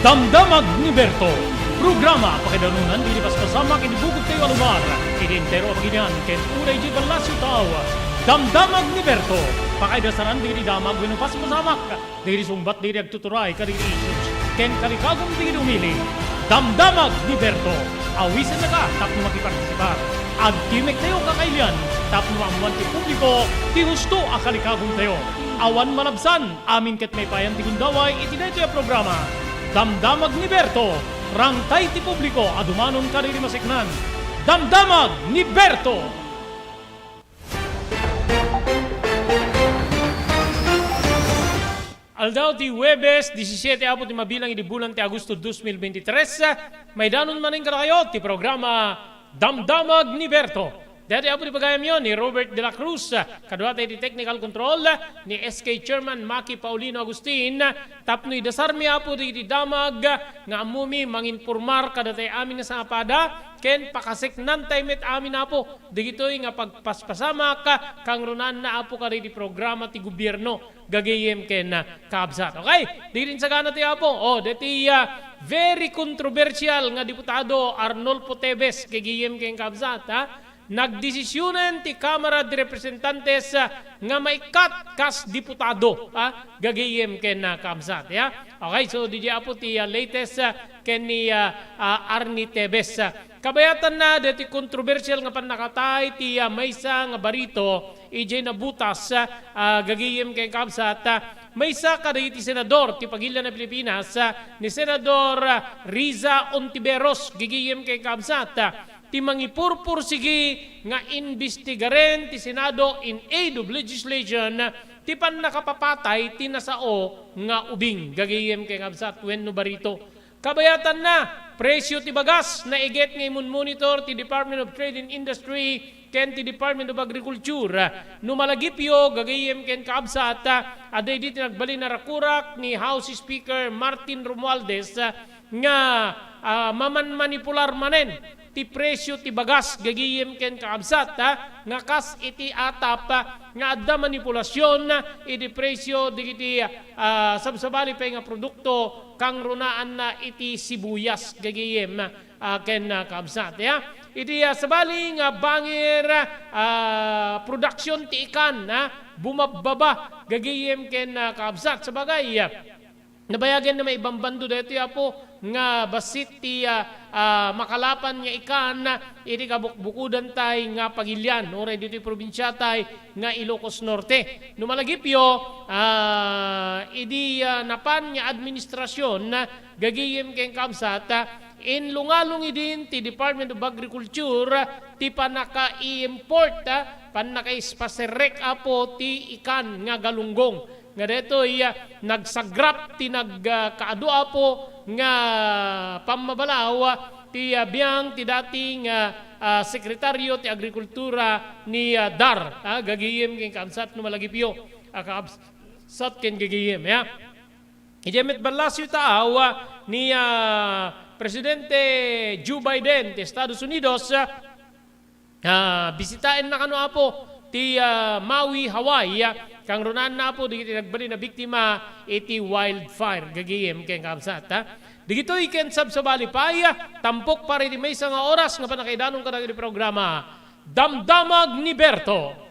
Damdamag ni Berto. Programa pakidanunan di pasama kinibugod kayo alumar. Identero paginyan ken unay di balasyo tao. Damdamag ni Berto. Pakaidasaran di damag winupas pasamak. Diri sumbat diri agtuturay kadiri isus. Ken kalikagong di umili. Damdamag ni Berto. Awisan na ka tapno makipartisipar. Agtimek tayo kakailan. Tapno amuan ti publiko. Ti husto akalikagong tayo. Awan malabsan. Amin ket may payan ti gundaway itinay yung programa. Damdamag ni Berto, rangkay ti publiko, adumanon kariri masiknan. Damdamag ni Berto! Aldaw ti Huwebes, 17 apo ti mabilang idi bulan ti Agosto 2023, may danon maning kayo ti programa Damdamag ni Berto. Dati apo di pagayam yun ni Robert de la Cruz, kadwa tayo di technical control, ni SK Chairman Maki Paulino Agustin, tapno idasarmi apo di damag, nga amumi manginformar kada tayo amin na sa apada, ken pakasiknan tayo met amin apo, digito'y nga pagpaspasama ka, kang runan na apo ka di programa ti gobyerno, gagayem ken kaabsat. Okay, di rin sa gana tayo apo, dati very controversial nga diputado Arnolfo Teves, gagayem ken kaabsat, ha? Nagdesisyonan ti Kamara de Representantes nga maikat kas diputado gagayem ken kaabsat ya. Okay, so di apo ti latest ken ni Arnie Teves. Kabayatan na dati controversial nga panakatay ti maysa nga barito EJ Nabutas gagayem ken kaabsat. Maysa kadagiti senador ti pagilya na Pilipinas ni Senador Riza Ontiveros gagayem ken kaabsat. Ti mangipurpur sige nga investigaren ti Senado in aid of legislation ti pan nakapapatay ti nasao nga ubing gagayem kay ngabsat wenno barito. Kabayatan na presyo ti bagas na iget nga imun monitor ti Department of Trade and Industry ken ti Department of Agriculture. Numalagipyo gagayem ken kaabsat aday diti nagbali na rakurak ni House Speaker Martin Romualdez nga maman-manipular manen ti presyo ti bagas gagayem ken kaabsat nga kas iti atap nga adda manipulasyon iti presyo digiti sabsabali pa nga produkto kang runaan na iti sibuyas gagayem ken kaabsat ya. Iti sabali nga bangir production ti ikan bumababa gagayem ken kaabsat sabagay nabayagan na may ibang bando dito apo nga basit ti makalapan nga ikan iti kabukbukudan tay nga pagilyan oray dito probinsya tay nga Ilocos Norte. Numalagipyo idi napan nga administrasyon gagayem ken kaabsat in lungalong idin ti Department of Agriculture ti panaka-i-import panaka-ispaserek apo ti ikan nga galunggong. Nga dito nagsagrap ti nagkaadua po nga pamabalaw ti biyang ti dating sekretaryo ti agrikultura ni Dar gagayem ken kaabsat no malagipyo kaabsat ken gagayem ya. Ijemet balasyo taaw ni Presidente Joe Biden ti Estados Unidos bisitain na kano apo ti Maui, Hawaii kang runan na po digiti nagbali na biktima iti wildfire gagayem ken kaabsat digito iken sabsabali paya tampok pare di may nga oras nga panakaidanon ka na programa Damdamag ni Berto.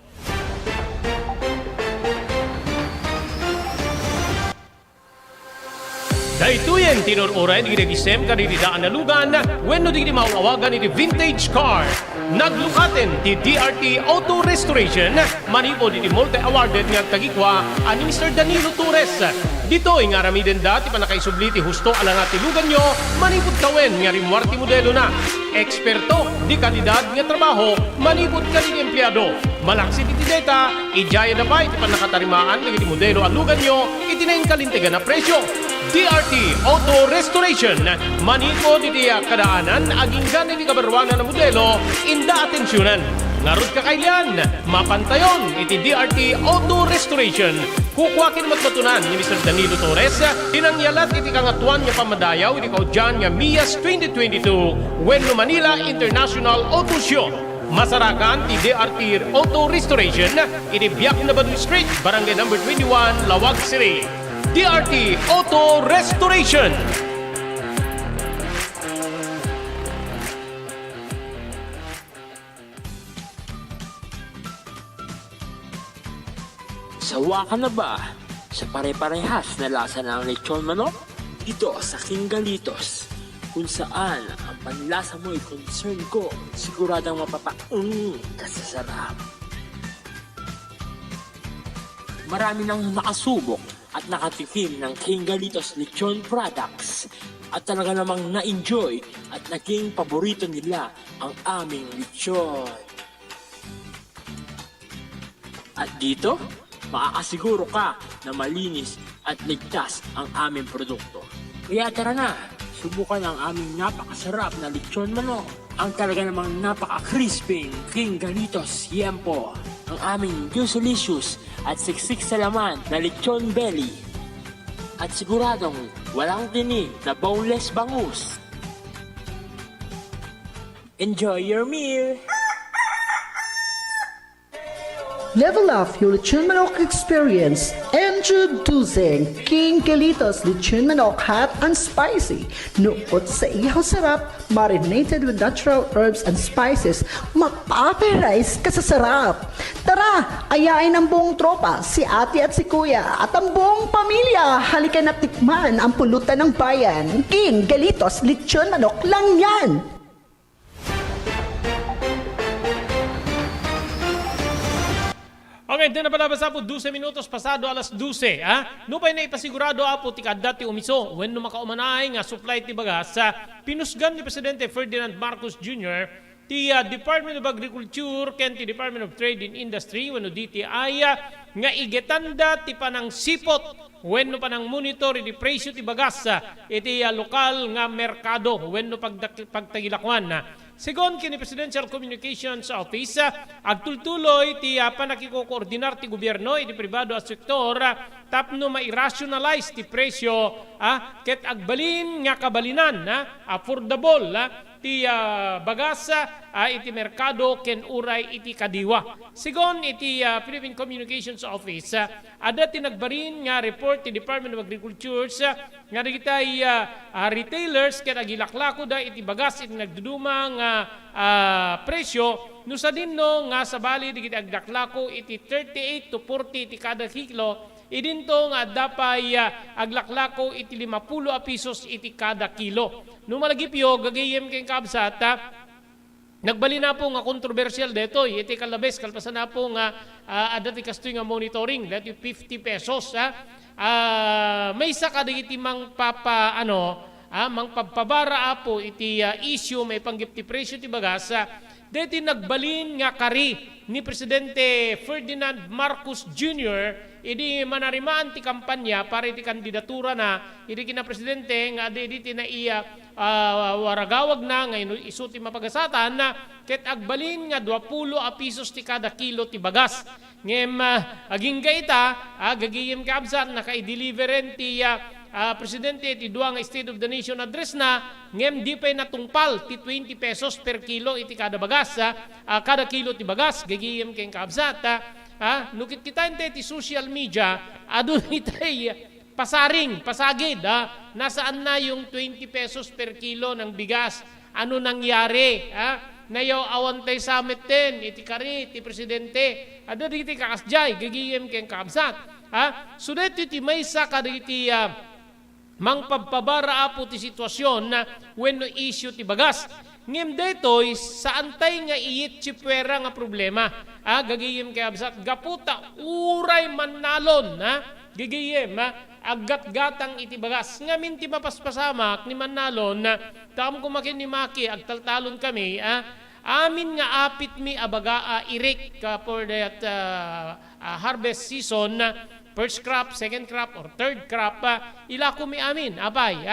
Daytoyen tinururay di nagisem ka di daan na lugan wenno di mauawagan iti vintage car. Naglukaten ti DRT Auto Restoration manipo di multi-awarded nga tagikwa ani Mr. Danilo Torres. Dito nga ramiden dati panakaisubli ti husto ala nga ti lugan nyo manipod kawen nga rimwarti modelo na. Eksperto di kalidad nga trabaho manipod ka di empleyado. Malaksi ti data ijaya na pa iti panakatarimaan nga ti modelo alugan nyo itineng kalintigan na presyo. DRT Auto Restoration maniko diti kadaanan aging gani di kabarwangan na modelo inda atensyonan. Narod kakailan, mapantayon iti DRT Auto Restoration. Kukwakin matmatunan ni Mr. Danilo Torres dinangyalat iti kangatuan nga pamadayaw iti kaudyan nga MIAS 2022 wenno Manila International Auto Show. Masarakan ti DRT Auto Restoration iti Biak na Baduy Street, Barangay number 21, Lawag City. DRT Auto Restoration. Sawa ka na ba sa pare-parehas na lasa ng lechon manok? Dito sa King Galitos, kung saan ang panlasa mo ay concern ko, siguradang mapapaung ka sa sarap. Marami nang nakasubok at nakatikim ng King Galitos lechon products at talaga namang na-enjoy at naging paborito nila ang aming lechon. At dito, makakasiguro ka na malinis at ligtas ang aming produkto. Kaya tara na, subukan ang aming napakasarap na lechon manok. Ang talaga namang napaka-crisping King Galitos Yempo. Ang aming juicy-licious at siksik sa laman na lechon belly. At siguradong walang tinig na boneless bangus. Enjoy your meal! Level up your lechon manok experience. Introducing King Galitos Lechon Manok Hot and Spicy. Nukot sa ihaw sarap, marinated with natural herbs and spices, magpaparise ka sa sarap. Tara, ayain ang buong tropa, si ate at si kuya, at ang buong pamilya. Halika na tikman ang pulutan ng bayan. King Galitos Lechon Manok lang yan. Okay, din na palabas po 12 minutos pasado alas 12. Nupay na ipasigurado apo ti kadati umiso when no makaumanay nga supply ti bagas sa pinusgan ni Presidente Ferdinand Marcos Jr. ti Department of Agriculture ken ti Department of Trade and Industry when no DTI nga igetanda ti panang sipot when no panang monitor ti presyo ti bagas iti lokal nga merkado when no pagtagilakwan. Sigon kini Presidential Communications Office, agtultuloy ti panakikoordinar ti gobyerno iti pribado at sektor tapno ma-rationalize ti presyo ket agbalin nga kabalinan affordable ti bagas iti merkado ken uray iti kadiwa. Sigon iti Philippine Communications Office, ada ti nagbarin nga report ti Department of Agriculture nga digitay retailers ket agilaklako da iti bagas iti nagdudumang presyo no sa dinno nga sabali digiti aglaklako iti 38 to 40 iti kada kilo. Idinto nga dapay aglaklako iti 50 a pesos iti kada kilo. No malagipyo gagayem kay kabsat nagbali na po nga kontrobersyal deto iti kalabes kalpasan na po nga adati kastoy nga monitoring dati 50 pesos may isa ka digiti mang papa mang pagpabara apo iti issue may panggip ti presyo ti bagas deti nagbalin nga kari ni Presidente Ferdinand Marcos Jr. Idi manarimaan ti kampanya para iti kandidatura na idi kina Presidente nga iti na iya waragawag na ngayon isu ti mapagasatan na ket agbalin nga 20 a pesos ti kada kilo ti bagas. Ngem aging gaita gagiyem kabsat na kay-deliveren ti Presidente ti duwa nga State of the Nation address na ngem di pay natungpal ti 20 pesos per kilo iti kada bagas kada kilo ti bagas gagiyem ken kabsat nukit kita ti social media adun itay pasagid nasaan na yung 20 pesos per kilo ng bigas ano nangyari nayaw awantay summit ten iti kari ti Presidente adu diti kakasjay gagiyem ken kabsat sudet iti maysa kaditi mang pagpabara apo ti sitwasyon na when no issue ti bagas. Ngem detoy saan tay nga iyit chipwera nga problema. Gagiyem kay absat gaputa uray manalon gagiyem aggat-gatang iti bagas. Ngamin ti mapaspasamak ni manalon tam kumakin ni Maki agtaltalon kami amin nga apit mi abaga irik for that harvest season first crop, second crop, or third crop, ilako mi amin, abay,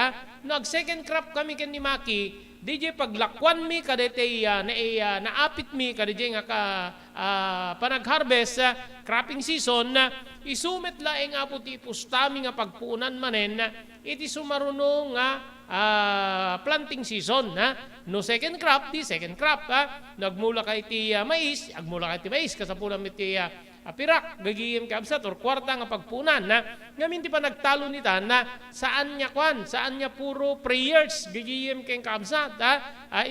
nag-second crop kami ken ni Maki, DJ paglakwan mi kadete naapit mi kadete nga panag-harvest cropping season isumet laeng apo ti pustami nga pagpuunan manen iti sumarunong nga planting season no second crop di second crop nagmula kay ti mais agmula kay ti mais kasapulam iti apirak gagiyem kabsat or kwarta nga pagpunan na ngamin ti pa nagtalo nita na saan niya puro prayers gagiyem keng kabsat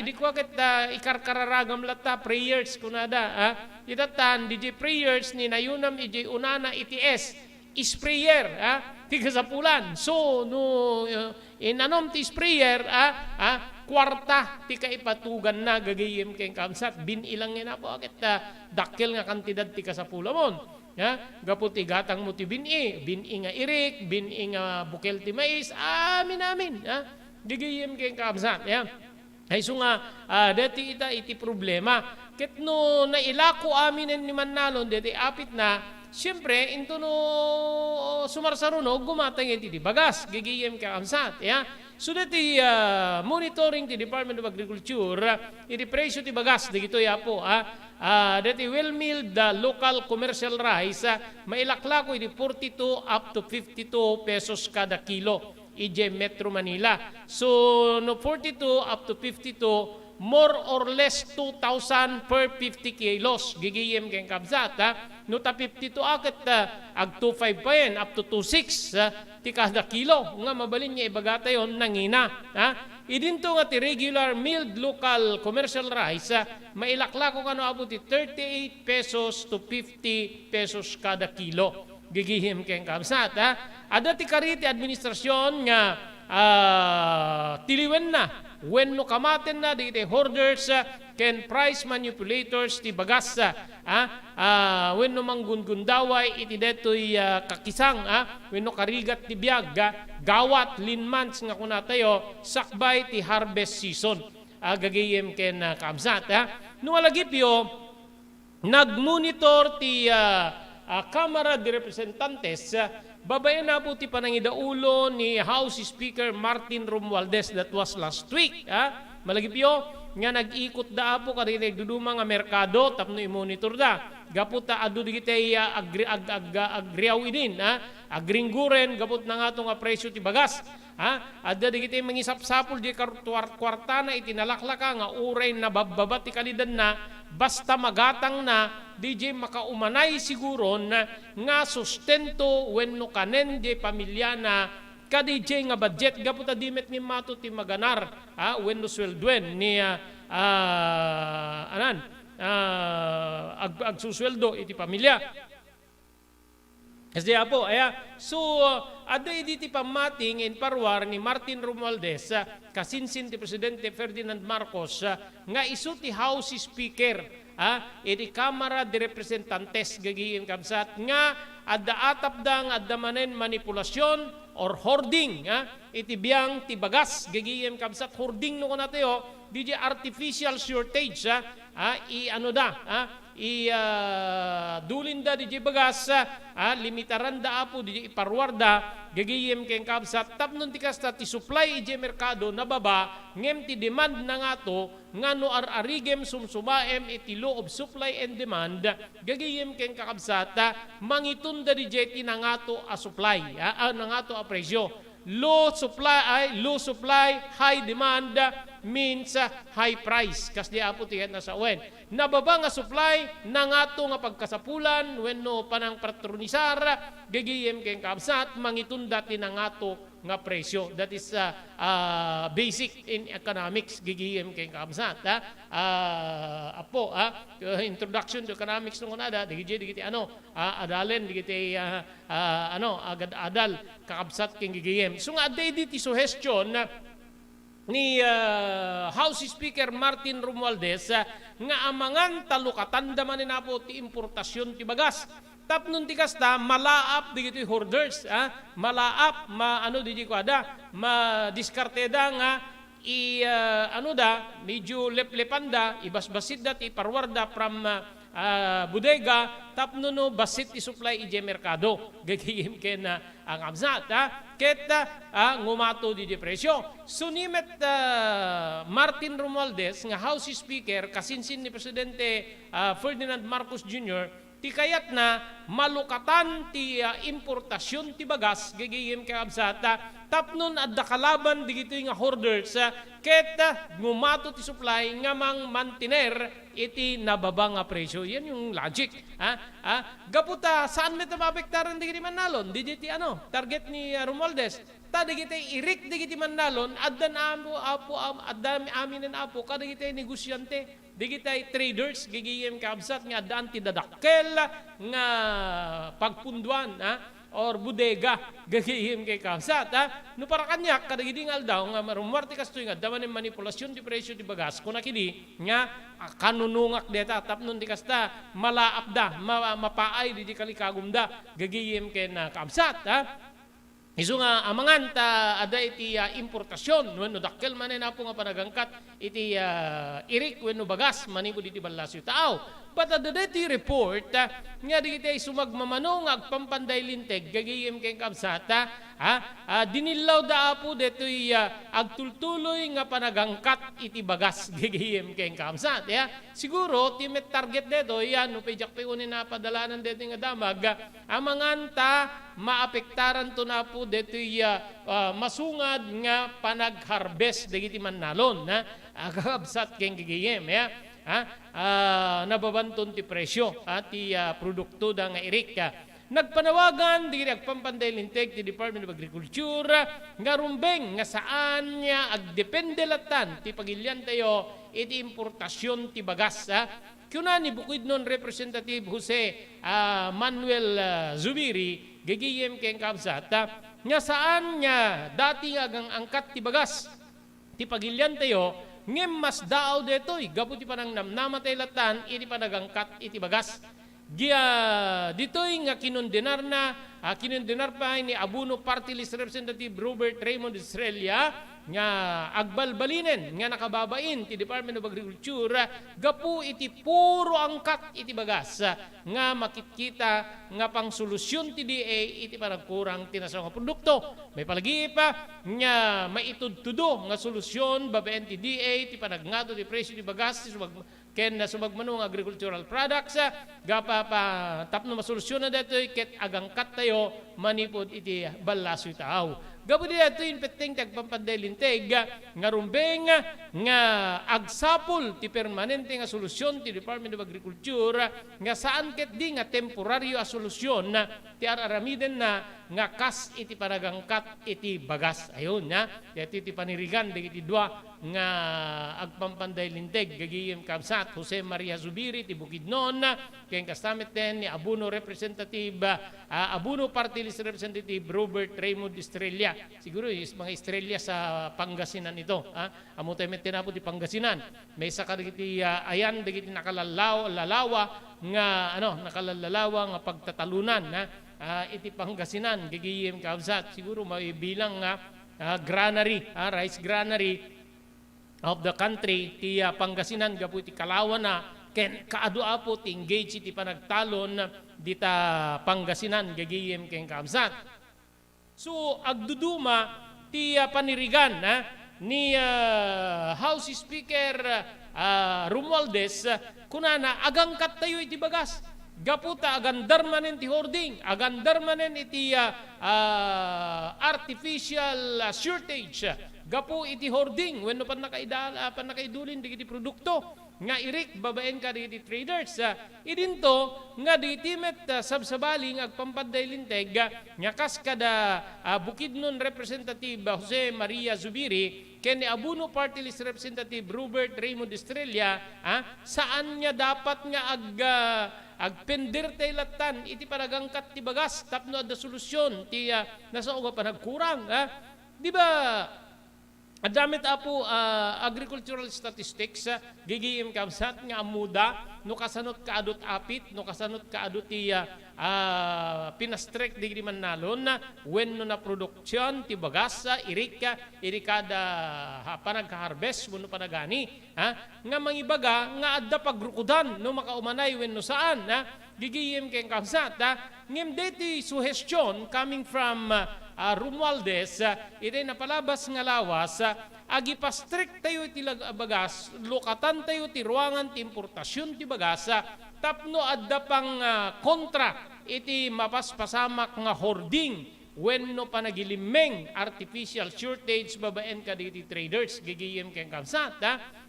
idi ko ket ikarkararagam latta prayers kunada itatan DJ prayers ni nayunam iji unana its is prayer ti kasapulan so no inanom ti sprayer kwarta ti kaipatugan na gagayem keng kamsat bin ilang nga po akit dakkel nga kantidad ti kasapulamon gaputi gatang mo ti bini nga irik bini nga bukel ti mais amin gagayem keng kamsat ay so nga dati iti problema ket no nailako aminen ni Mannalon dati apit na siyempre, into no sumarsaruno, gumatang iti di bagas, gigiyem ka kamsat. So dati monitoring ti Department of Agriculture, iti presyo ti bagas, digito po. Dati well-milled local commercial rice, mailaklako iti 42 up to 52 pesos kada kilo, ije Metro Manila. So no 42 up to 52, more or less 2,000 per 50 kilos. Gigiyem keng kabsat. No ta 52 akit ag 2.5 pa yan, up to 2.6 ti kada kilo. Nga mabalin niya ibagata yon nangina. Idinto nga ti regular milled local commercial rice, mailaklako kano abo ti 38 pesos to 50 pesos kada kilo. Gigiyem keng kabsat. Ada ti kariti administrasyon nga tiliwen na when no kamaten na di hoarders ken price manipulators ti bagas when no mangungundaway iti detoy kakisang when no karigat ti biag gawat linmans nga kuna tayo sakbay ti harvest season gagayem ken kamsat no alagipyo nagmonitor ti Kamara de Representantes babayan na po ti panangidaulo ni House Speaker Martin Romualdez that was last week. Malagipyo nga nag-ikot da po kanina nagduduma nga merkado tapno i-monitor da. Gaputa adu digitay agriaw idin. Agringguren gaput na nga itong presyo ti bagas. Adda digitay mangisap-sapol di kwarta na itinalaklaka nga uray na bababat ti kalidan na basta magatang na DJ makaumanay siguro na nga sustento wenno kanen di pamilya na ka DJ nga budget gaputa dimet ni mato ti maganar wenno sweldwen ni agsusweldo iti pamilya. Kasi po, so ada iti pamating in parwar ni Martin Romualdez kasinsin ti Presidente Ferdinand Marcos nga isu ti House Speaker iti Kamara de Representantes gagiyem kamsat nga adda atap dang adda manen manipulasyon or hoarding iti biyang ti bagas gagiyem kamsat hoarding no kanatayo di artificial shortage dulinda di bagas limitaran da apo di iparwarda gagiyem keng kabsat tapnon ti kasta ti supply ije merkado nababa ngem ti demand na nga to ngano arigem sumsumaem iti law of supply and demand gagiyem keng kakabsat mangitunda di jeti na nga to a supply na nga to a presyo low supply high demand means high price kas di apo ti na sa wen nababa nga supply na nga to nga pagkasapulan wenno panang patronisar gagiyem keng kabsat mangitunda ti na nga to nga presyo that is basic in economics gigiyem keng kabsat introduction to economics no nada digiti adalen digiti agad adal kakabsat keng gigiyem so nga diti suggestion ni House Speaker Martin Romualdez nga amangan talukatan daman na po ti importasyon ti bagas. Tapnon ti kasta malaap digito hoarders, malaap di ko ada, madiskarte da nga medyo leplepanda ibasbasid da ti parwarda from bodega tapno no basit ti supply ije merkado gagiyem ken ang amsat ket ngumato di presyo sunimet Martin Romualdez nga House Speaker kasinsin ni Presidente Ferdinand Marcos Jr. ti kayat na malukatan ti importasyon ti bagas gagiyem ken amsat tapnon adda kalaban digito nga hoarders ket ngumato ti supply nga mang mantiner iti nababa nga presyo. Yan yung logic. Gaputa, saan may tamapektaran digiti Manalon? Digiti target ni Romualdez. Digiti irik digiti Manalon, addan aminen apo, kadigiti negosyante, digiti traders, gigiyem kabsat nga addaan ti dadakkel nga pagpunduan, or bodega gagihim kay kabsat. No para kanyak kadagiti nga aldaw nga marumwarti kastoy nga daman ng manipulasyon ti presyo ti bagas kuna kini nga kanunungak deta tapnon ti kasta malaap da mapaay di kalikagum da gagihim kay na kabsat. Isu nga amangan ta ada iti importasyon wenno dakkel manen apo nga panagangkat iti irik wenno bagas manipud iti ballasyo tao. But ada iti report nga digiti sumagmamano nga agpampanday linteg gagayem ken kabsata dinilaw da apo detoy agtultuloy nga panagangkat iti bagas gagayem ken kabsat. Siguro ti met target deto no pejak unin na padalanan deto nga damag amangan ta maapektaran to na po detoy masungad nga panag-harvest dagiti Manalon agabsat ken gigiyem nababanton ti presyo ti produkto da nga irik. Nagpanawagan di nagpampanday linteg ti Department of Agriculture nga rumbeng nga saan niya agdepende latan ti pagilyan tayo iti importasyon ti bagas. Kuna ni bukid non Representative Jose Manuel Zubiri gagiyem ken kabsat nga saan niya dati agang angkat ti bagas ti pagilyan tayo ngem mas daaw detoy gapu ti panang namnamatay latan iti panagangkat iti bagas. Ditoy nga kinondenar pa ni Abuno Party List Representative Robert Raymond Estrella nga agbalbalinen nga nakababain ti Department of Agriculture gapu iti puro angkat iti bagas nga makikita nga pang solusyon ti DA iti panagkurang tinasang nga produkto. May palagi pa nga maitudtudo nga solusyon babaen ti DA ti panagngado ti presyo ti bagas ken na sumagmanong agricultural products gapa pa tapno masolusyon na detoy ket agangkat tayo manipod iti ballasoy taaw. Gapu di ato yung peteng tagpampanday linteg nga rumbeng nga agsapol ti permanente nga solusyon ti Department of Agriculture nga saan ket di nga temporaryo a solusyon ti aramiden na nga kas iti panagangkat iti bagas. Ayun iti panirigan iti dua nga agpampanday linteg gagiyem kabsat Jose Maria Zubiri ti Bukidnon ken kastamet ten ni Abuno Representative Abuno Party List Representative Robert Raymond Estrella. Siguro mga Estrella sa Pangasinan ito. Amo tayo may tinapo di Pangasinan. May isa ka digiti ayan digiti nakalalalawa nga nakalalalawa nga pagtatalunan iti Pangasinan gigiyem kabsat. Siguro may bilang nga granary, rice granary of the country ti Pangasinan gapu ti Kalawan na ken kaadu apo ti engage iti panagtalon dita Pangasinan gagiyem ken kabsat. So agduduma ti panirigan ni House Speaker Romualdez kunana agangkat tayo iti bagas. Gaputa agandar manen ti hoarding, agandar manen iti artificial shortage. Gapu iti hoarding wenno pan nakaidulin digiti produkto nga irik babaen ka digiti traders. Idinto nga digiti met sabsabaling agpampanday linteg nga kas kada Bukidnon Representative Jose Maria Zubiri ken ni Abuno Party List Representative Robert Raymond Estrella saan niya dapat nga agpender tay latan iti panagangkat ti bagas tapno adda solusyon ti nasa uga panagkurang di ba adamit apo agricultural statistics gigiyem kabsat nga amuda no kasanot kaadot apit no kasanot kaadot ti pinastrek digdi Manalon wenno na produksyon ti bagas irikada panagka-harvest wenno panagani nga mangibaga nga adda pagrukudan no makaumanay wenno saan gigiyem ken kabsat ngem deti suggestion coming from Romualdez iti napalabas nga lawas agipastrek tayo iti bagas lokatan tayo ti ruangan ti importasyon ti bagas tapno adda pang kontra iti mapaspasamak nga hoarding when no panagilimeng artificial shortage babaen ka digiti traders gigiyem ken kamsat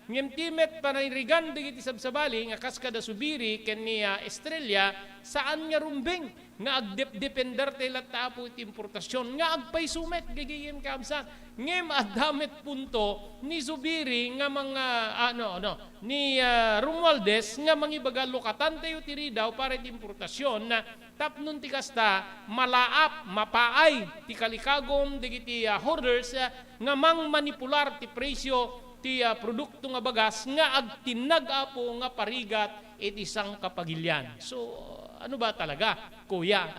ngem timet panayrigan digiti sabsabali nga kas kada subiri ken ni Estrella saan nga rumbeng nga agdepender tayo tapo iti importasyon nga agpaysumet gigiyem kamsat ngem adamet punto ni subiri nga mga ni Romualdez nga mangibaga lokatan tayo tiri daw para iti importasyon na tapnon ti kasta malaap mapaay ti kalikagom digiti hoarders nga mang manipular ti presyo ti produkto nga bagas nga agtinag apo nga parigat iti isang kapagilyan. So ano ba talaga kuya?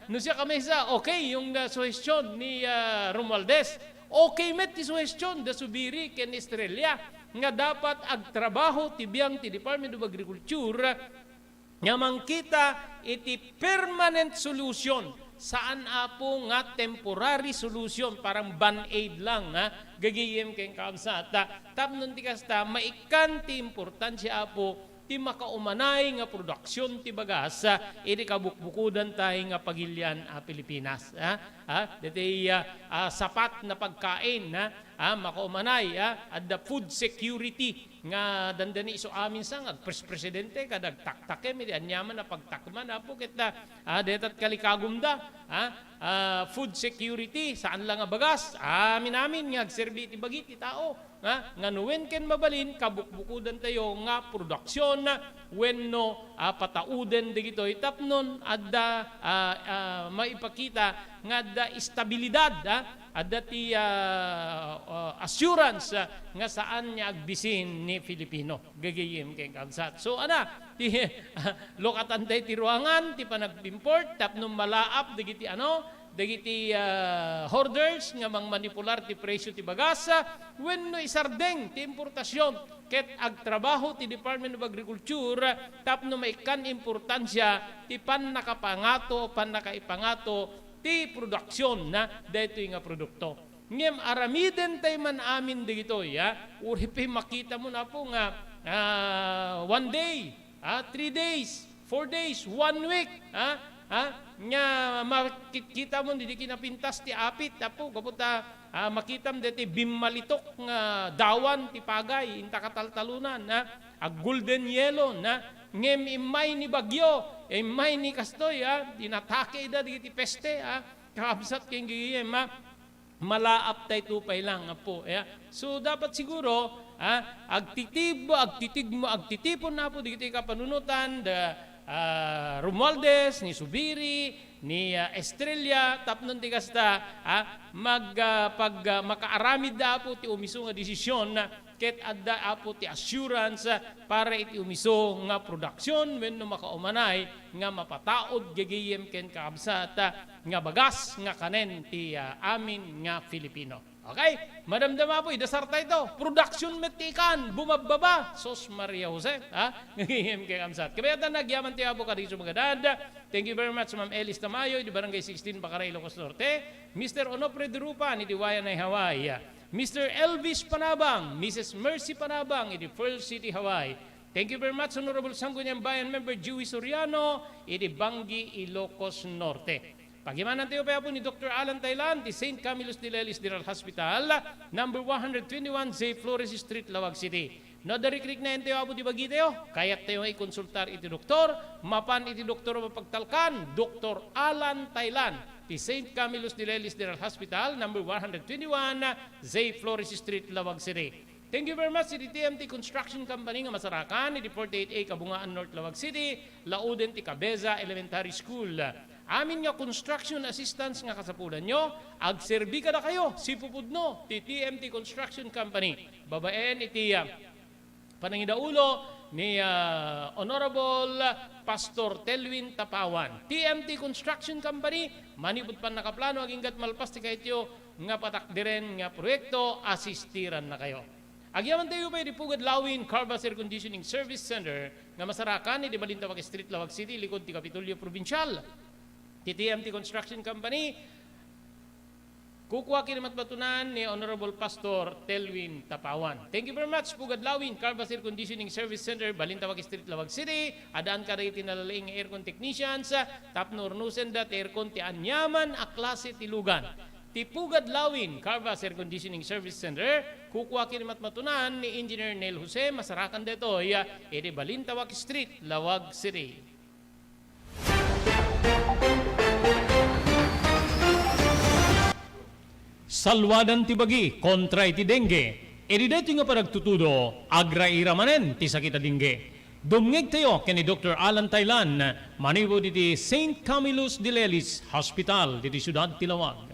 No siya kami sa okay yung suhestyon ni Romualdez. Okay met ti suhestyon da subiri ken Estrella nga dapat agtrabaho ti biyang ti Department of Agriculture nga mangkita iti permanent solution saan apo nga temporary solution parang band-aid lang gagiyem ken kamsat tapnon ti kasta maikan ti importansya apo ti makaumanay nga produksyon ti bagas iti kabukbukudan tayo nga pagilyan Pilipinas dati sapat na pagkain makaumanay at the food security nga dandani iso amin sang presidente kadag taktakem iti anyaman na pagtakman apo kita detat kalikagumda food security saan lang nga bagas amin nga agserbi iti bagi ti tao nga nuwen ken mabalin kabukbukudan tayo nga produksyon wenno patauden digitoy tapnon adda maipakita nga adda estabilidad adda ti assurance nga saan niya agbisin ni Filipino gagayem ken kamsat so ti lokatan tayo ti ruangan ti panag-import tapnon malaap digiti dagiti hoarders nga manipular ti presyo ti bagas wenno isardeng ti importasyon ket agtrabaho ti Department of Agriculture tapno maikan importansya ti pannakaipangato ti produksyon daytoy nga produkto ngem aramiden tay man amin digitoy uripi makita mo na po nga 1 day 3 days 4 days 1 week nga makikita mo hindi kinapintas ti apit apo kaputa makitam deti bimmalitok nga dawan ti pagay inta kataltalunan ag golden yellow ngem imay ni bagyo imay ni kastoy dinatake da digiti peste kabsat ken giyem malaap tay tupay lang apo so dapat siguro agtitipon na po digiti kapanunutan Romualdez, ni Subiri, ni Estrella, tapnon ti kasta makaaramid da po ti umiso nga desisyon ket adda apo ti assurance para iti umiso nga produksyon wenno makaumanay nga mapataod gagayem ken kaabsat nga bagas nga kanen ti amin nga Filipino. Okay? Madamdama po, idasar tayo ito. Production metikan, bumababa. Sos Maria Jose. Ngayim kay Kamsat. Kabayatan nagyaman tayo po kadiso magadad. Thank you very much, Ma'am Elis Tamayo, di Barangay 16, Bakaray, Ilocos Norte. Mr. Onofre Durupa, ni Diwayan ay Hawaii. Mr. Elvis Panabang, Mrs. Mercy Panabang, di Pearl City, Hawaii. Thank you very much, Honorable Sangguniang Bayan Member Joey Soriano, di Bangi, Ilocos Norte. Pagimanan tayo pa po ni Dr. Alan Taylan, di St. Camillus de Lelis General Hospital, number 121 J. Flores Street, Lawag City. No, darikrik na ente po di bagi tayo, kayat tayo ay konsultar iti doktor, mapan iti doktor mapagtalkan, Dr. Alan Taylan, di St. Camillus de Lelis General Hospital, number 121 J. Flores Street, Lawag City. Thank you very much, iti TMT Construction Company nga Masarakan, iti 48A Kabungaan North, Lawag City, Lauden ti Cabeza Elementary School. Amin nga construction assistance nga kasapulan nyo, agserbi ka na kayo, sipupudno, ti TMT Construction Company. Babaen iti panangidaulo ni Honorable Pastor Telwin Tapawan. TMT Construction Company, manibut pan nakaplano, aginggat malpas ti kayo nga patakdiren nga proyekto, asistiran na kayo. Agyaman tayo pa di Pugad Lawin Carvas Air Conditioning Service Center nga Masarakan, di Balintawak Street, Lawag City, likod ti Kapitolyo Provincial. TMT Construction Company, Kukuha kinimat batunan ni Honorable Pastor Telwin Tapawan. Thank you very much, Pugad Lawin, Carvas Air Conditioning Service Center, Balintawak Street, Lawag City. Adaan ka rin tinalaling aircon technicians, tapno ornusen dat aircon ti anyaman a klase ti lugan. Ti Pugad Lawin, Carvas Air Conditioning Service Center, kukuha kinimat matunan ni Engineer Neil Jose, masarakan dito, edi Balintawak Street, Lawag City. Salwadan ti bagi kontra iti dengue. Edi dito nga panagtutudo, agra iramanen ti sakita dengue. Dumngeg tayo kani Dr. Alan Taylan, manibo diti St. Camillus de Lelis Hospital diti Siyudad Tilawag.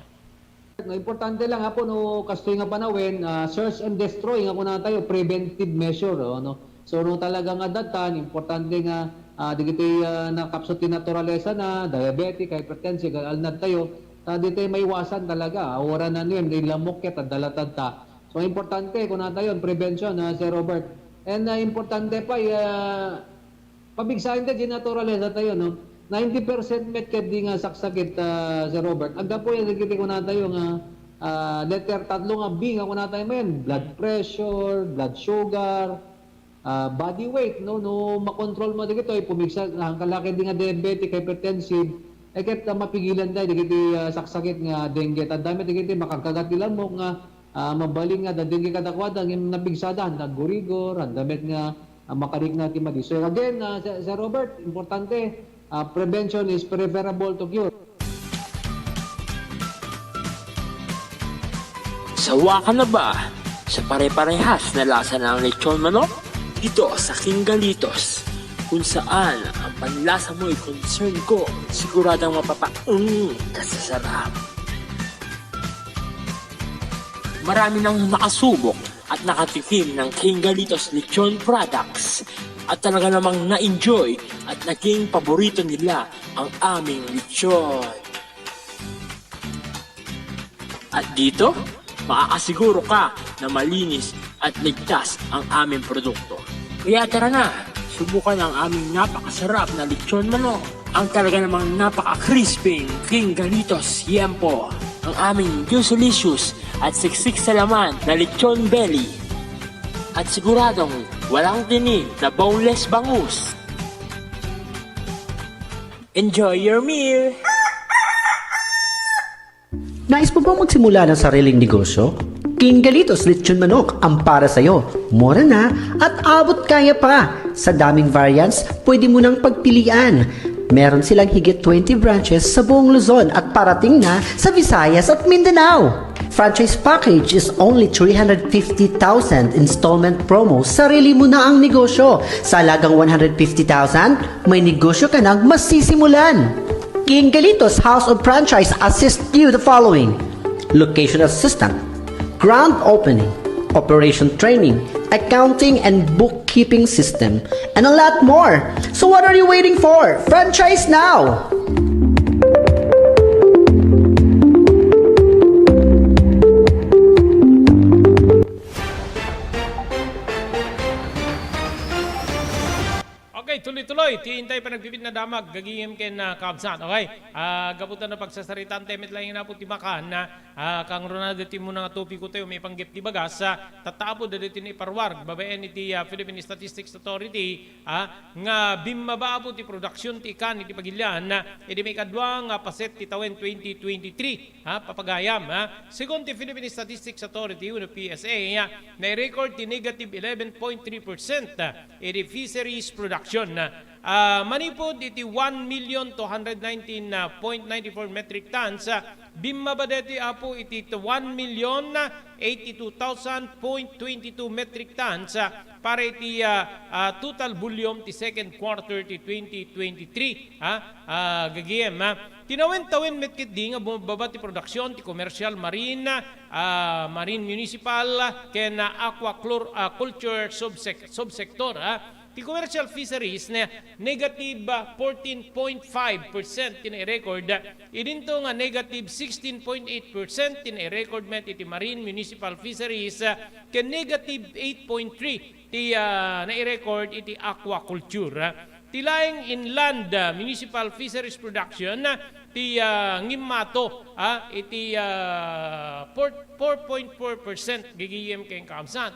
No, importante lang hapo no kastoy nga panawin, search and destroy nga kuna tayo preventive measure no. So no talaga nga datan importante nga digiti nakapsot ti naturalesa na diabetic, hypertensive, alnad tayo. Dito may iwasan talaga. Ora na niyan, lamok kita, dalatad ta. So, importante, kung na tayo, prevention, Sir Robert. And importante pa, pabigsahin tayo, naturalesa tayo, no? 90% met ket di nga saksakit, Sir Robert. Agda po yan, nagkiti ko na tayo nga, letter tatlo nga B nga kung na tayo mayan, blood pressure, blood sugar, body weight, no makontrol mo dito, pumigsa, ang kalaki di nga diabetic, hypertensive, ket mapigilan tayo digiti saksakit nga dengue. Tandami digiti makakagat nila mo nga mabaling nga dengue kadakwada ng nabigsada nagurigor andamit nga makarik na ti madi. So again, Sir Robert, importante, prevention is preferable to cure. Sawa ka na ba sa pare-parehas na lasa ng lechon manok? Dito sa King Galitos, kung saan ang panlasa mo ay concern ko, siguradang kasasarap. Marami nang nakasubok at nakatikim ng King Galitos Lechon products at talaga namang na-enjoy at naging paborito nila ang aming lechon. At dito, makakasiguro ka na malinis at ligtas ang aming produkto. Kaya tara na! Subukan ang aming napakasarap na lechon manok. Ang talaga namang napaka-crisping King Galitos Yempo. Ang aming juicelicious at siksik sa laman na lechon belly. At siguradong walang tinig na boneless bangus. Enjoy your meal! Nais mo bang magsimula ng sariling negosyo? King Galitos Lechon Manok ang para sa'yo. Mura na at abot kaya pa. Sa daming variants, pwede mo nang pagpilian. Meron silang higit 20 branches sa buong Luzon at parating na sa Visayas at Mindanao. Franchise package is only 350,000 installment promo. Sarili mo na ang negosyo. Sa halagang 150,000, may negosyo ka nang masisimulan. King Galitos House of Franchise assist you the following: location assistant, grand opening, operation training, accounting and bookkeeping system, and a lot more. So what are you waiting for? Franchise now! Okay, tuloy-tuloy. Tiintay pa nagpipit na damag. Gagingim ken na kabsat. Okay? Gabutan na pagsasaritan. Temet lang na po timakan na kang Ronaldo mo na nga topi ko tayo may panggip ti bagas. Tatapo da dito ni Parwarg. Babayan iti Philippine Statistics Authority nga bimaba po ti production ti ikan iti pagilyan. Edi may kadwang paset ti tawen 2023. Papagayam. Segundo ti Philippine Statistics Authority, PSA, na-record ti negative 11.3% edi fisheries production. Manipod iti 1,219,094 metric tons. Bimaba deti apo iti 1,082,000.22 metric tons para iti total volume ti second quarter ti 2023. Gagiem. Tinawin-tawin metkit di nga bumababa ti produksyon ti commercial marine, marine municipal, ken aquaculture subsector. Ti commercial fisheries na negative 14.5% tina-record. Idinto nga negative 16.8% tina-record met iti marine municipal fisheries ken negative 8.3 ti na-record iti aquaculture. Tilaing inland municipal fisheries production ti ti ngimmato iti 4.4% gigiyem ken kamsat.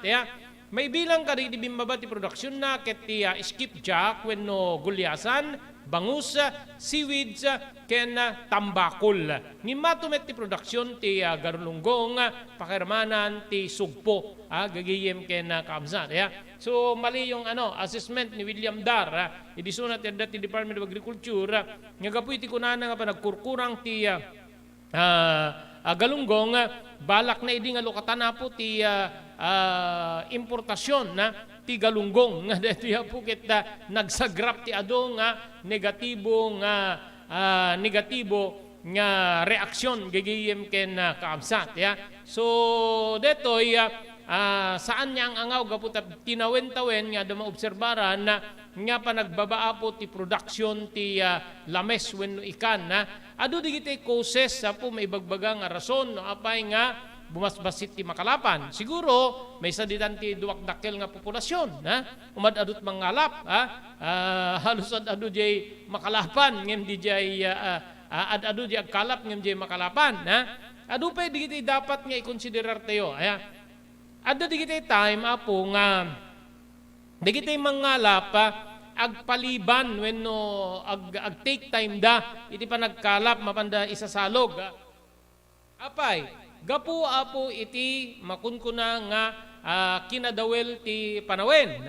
May bilang ka di bimbaba ti produksyon na ket ti skipjack wenno gulyasan, bangus, seaweeds, ken tambakol. Ngimmato met ti produksyon ti garulunggong, pakirmanan ti sugpo, gagiyem ken kamsat. So mali yung assessment ni William Dar, idisunat ti Department of Agriculture, nga gapu iti kunana nga pa nagkurkurang ti galunggong, balak na idi nga lokatan na po ti importasyon na ti galunggong nga dati pukit nagsagrap ti ado nga negatibo nga reaksyon gagiyem ken kaamsat. So detoy saan niya ang angaw gaputa tinawen-tawen nga da maobserbaran nga pa nagbabaa po ti production ti lames wenno ikan adu digiti causes po may bagbaga nga rason no apay nga bumasbasit ti makalapan. Siguro may saditan ti duwak-dakkel nga populasyon umadadot mangalap halos adu jay makalapan ngem di jay adu jay agkalap ngem jay makalapan adu pa digiti dapat nga ikonsiderar tayo adu digiti time apo nga digiti mangalap agpaliban wenno ag take time da iti panagkalap mapanda isasalog apay gapu apo iti makunkuna nga kinadawel ti panawen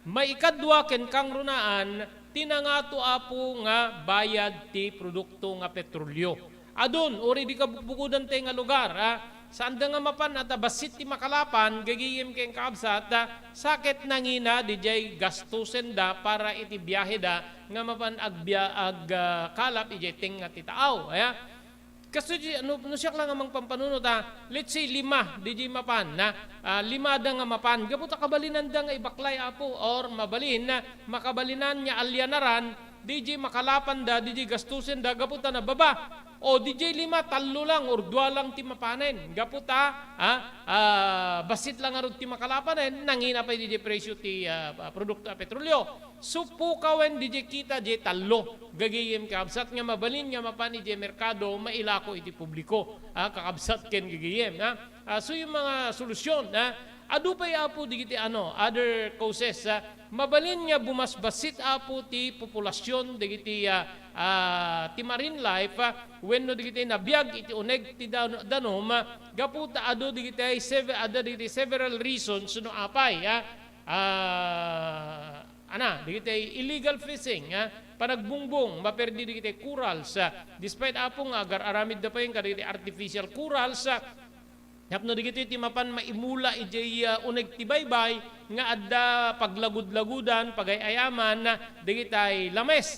may ikadwa ken kang runaan tinangato apo nga bayad ti produkto nga petrolyo adun ori di kabukudan tay nga lugar saan da nga mapan at basit ti makalapan gagiyem ken kaabsat sakit nangina di jay gastusen da para iti biyahe da nga mapan kalap ijay ting nga ti taaw kasi no siya lang amang pampanunot let's say 5 di jay mapan 5 da nga mapan gaputa kabalinan da nga ibaklay apo or mabalin makabalinan nya alyanaran di jay makalapan da di jay gastusen da gaputa na baba o DJ 5 talo lang or 2 lang ti mapanen gaputa basit lang arud ti makalapanen nangina pa DJ presyo ti produkto petrolyo supukawen DJ kita DJ talo gagiyem kakabsat nga mabalin nga mapan DJ merkado mailako iti publiko kakabsat ken gagiyem so yung mga solusyon adu pay apo digiti other causes mabalin nga bumasbasit apo ti populasyon digiti ti marine life wenno digiti nabiyag iti uneg ti danom gaputa adu digiti several reasons no apay digiti illegal fishing panagbungbong maperdi digiti corals despite apo nga agar aramid da pa yung kaditi artificial corals napno digiti ti mapan maimula ijay uneg ti baybay nga adda paglagud-lagudan pagayayaman digitay lames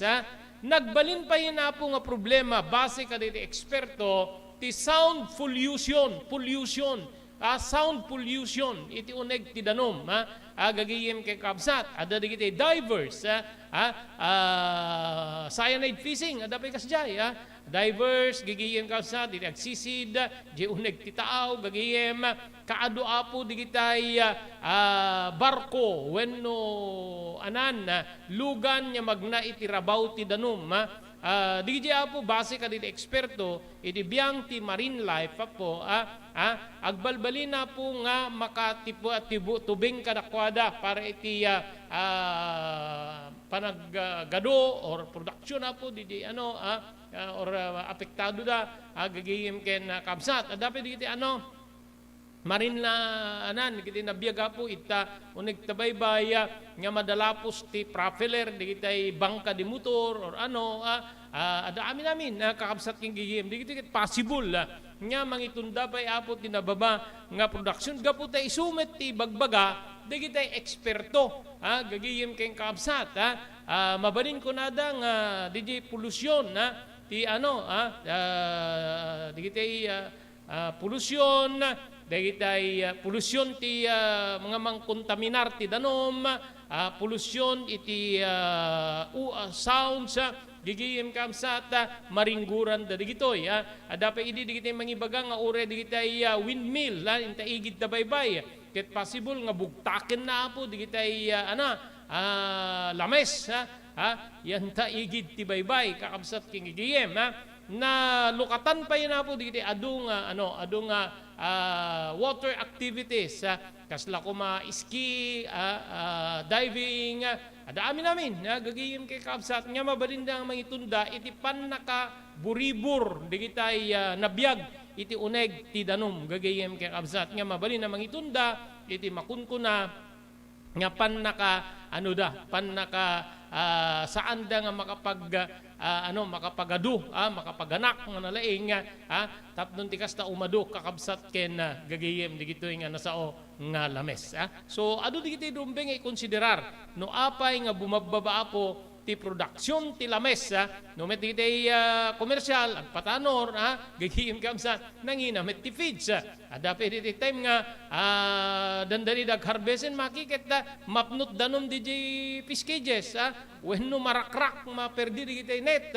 nagbalin pa yun na po nga problema base kaditi eksperto ti sound pollution sound pollution iti uneg ti danom gagiyem kay kabsat adda digiti divers cyanide fishing adda pay kasjay divers gigiyem kabsat iti agsisid di uneg ti taaw gagiyem kaado apo digitay barko wenno lugan nya magna iti rabaw ti danom digiti apo base kaditi eksperto iti biyang ti marine life po agbalbalin na po nga makatipo at tubing kadakwada para iti panaggado or production na po di or apektado da gagiyem ken kabsat dapat digiti marin na digiti nabiyaga po ita unig tabaybay nga madalapos ti propeller digiti bangka di motor or ada amin kakabsat king gigiyem digiti possible nga mangitunda pay apo tinababa nga production gaputa isumet ti bagbaga digiti eksperto gagiyem ken kabsat mabalin ko nada nga digiti pollution ti digiti pollution dagitay pollution ti mga mangkontaminar ti danom pollution iti sounds gigiyem kamsat maringguran da digitoy dapat idi digitay mangibaga nga ure digitay windmill inta igid da baybay ket possible nga bugtaken na po digitay lames yan ta igid ti baybay kakabsat king gigiyem na lukatan pa yun na po digiti adung water activities kasla ko ski diving dami namin gagayim kay kabsat nga mabalindang mangitunda iti pan naka buribur digitay nabiyag iti uneg ti danum gagayim kay kabsat nga mabalin na mangitunda iti makunkuna nga pan naka saan da nga makapagadu makapaganak nga nalaing tapnon ti kasta umadu kakabsat ken gagayem digito nga nasao nga lames so adu digiti dumbeng i-konsiderar no apay nga bumababa po ti produksyon ti lames no met digiti komersyal at patanor gagayem kamsa nangina met ti feeds dapat iti time nga dandali dag harvestin makiket mapnut danom di fish cages wenno marakrak maperdi di kita net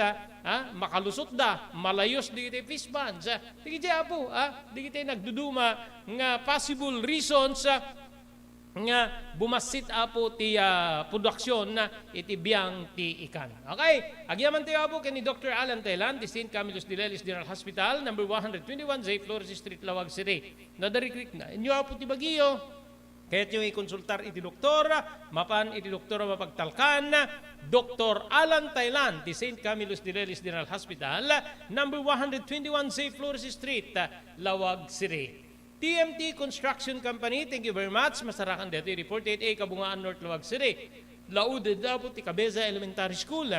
makalusot da malayos di kita fish ponds di kita apo di kita nagduduma nga possible reasons nga bumasit apo ti produksyon na iti biyang ti ikan. Okay, agyaman tayo apo kay ni Dr. Alan Taylan, ti St. Camillus de Lelis General Hospital, number 121 J. Flores Street, Lawag City. Nadarikrik na. Inyo apo ti Baguio, kaya't yung i-konsultar iti doktora, mapan iti doktora mapagtalkan, Dr. Alan Taylan, ti St. Camillus de Lelis General Hospital, number 121 J. Flores Street, Lawag City. TMT Construction Company, thank you very much. Masarakan dito, report 8A, Kabungaan North, Lawag City. Laude dapo ti Cabeza Elementary School.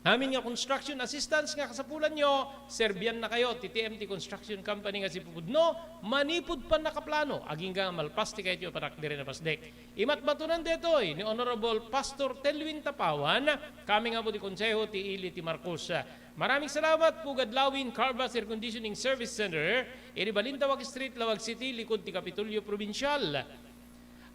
Amin nga construction assistance nga kasapulan nyo, Serbian na kayo, ti TMT Construction Company nga si Pupudno, manipud pa nakaplano, aging nga malpas ti kayo parak dire na pasdek. Imat batunan detoy ni Honorable Pastor Telwin Tapawan, kami nga po di konseho ti Ili ti Marcos. Maraming salamat po Gadlawin Carvas Air Conditioning Service Center, iri Balintawak Street, Lawag City, likod ti Kapitolyo Provincial.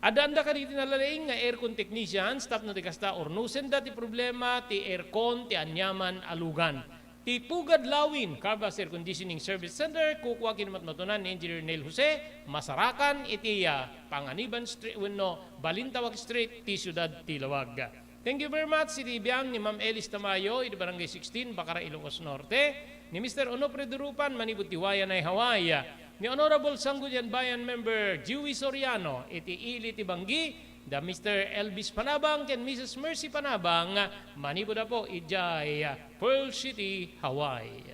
Adanda ka dito nalalaing nga aircon technician, staff na ti kasta ornusen da ti problema ti aircon ti anyaman alugan. Ti Pugad Lawin, Carvas Air Conditioning Service Center, kukuha kinamatmatunan ni Engineer Neil Jose, Masarakan, iti Panganiban Street, Balintawak Street, ti Siyudad, ti Lawag. Thank you very much, si Biyang ni Ma'am Elis Tamayo, iti Barangay 16, Bacara, Ilocos Norte, ni Mr. Onofre Durupan, Manibut, Tiwayan, ay Hawaii, ni Honorable Sangguniang Bayan Member Joey Soriano, iti Ili Tibanggi, da Mr. Elvis Panabang, ken Mrs. Mercy Panabang, Manibut na po, ijay Pearl City, Hawaii.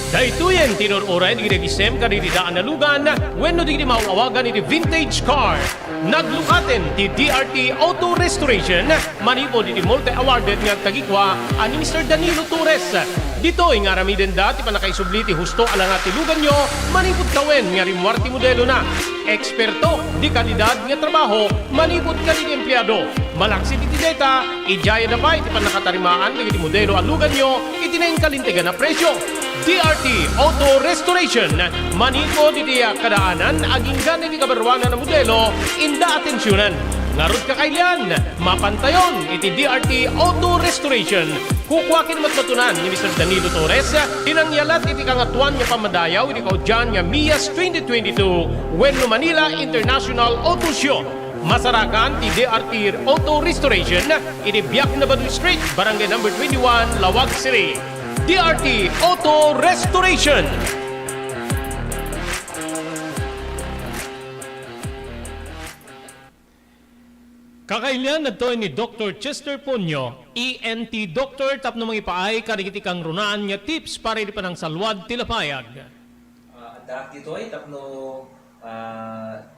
Daytoyen tinur-uray di revisem kaditi daan na lugan wenno di mauawagan iti vintage car. Naglukaten ti DRT Auto Restoration manipod iti multi-awarded nga tagikwa ani Mr. Danilo Torres. Dito nga ramiden dati panakaisubli ti husto ala nga ti lugan nyo manipod kawen nga rimwarti modelo na. Eksperto di kalidad nga trabaho manipod kalidi empleyado. Malaksit iti data, ijaya na pa iti panakatarimaan ng iti modelo alugan nyo itinayin kalintigan na presyo. DRT Auto Restoration manipod iti kadaanan aging ganing iti kabarwanan na modelo inda atensyonan. Ngarod kakailan, mapantayon iti DRT Auto Restoration. Kukwakin matmatunan ni Mr. Danilo Torres, tinangyalat iti kangatuan nga pamadayaw iti kaudyan nga MIAS 2022 Wenno Manila International Auto Show. Masarakan ti DRT Auto Restoration iti Biak na Baduy Street, Barangay number 21, Lawag City. DRT Auto Restoration. Kakailan na to ni Dr. Chester Ponyo, ENT Doctor, tapno mga ipaay karikiti kang runaan nga tips para iti panang salwad tilapayag. Adak dito ay tapno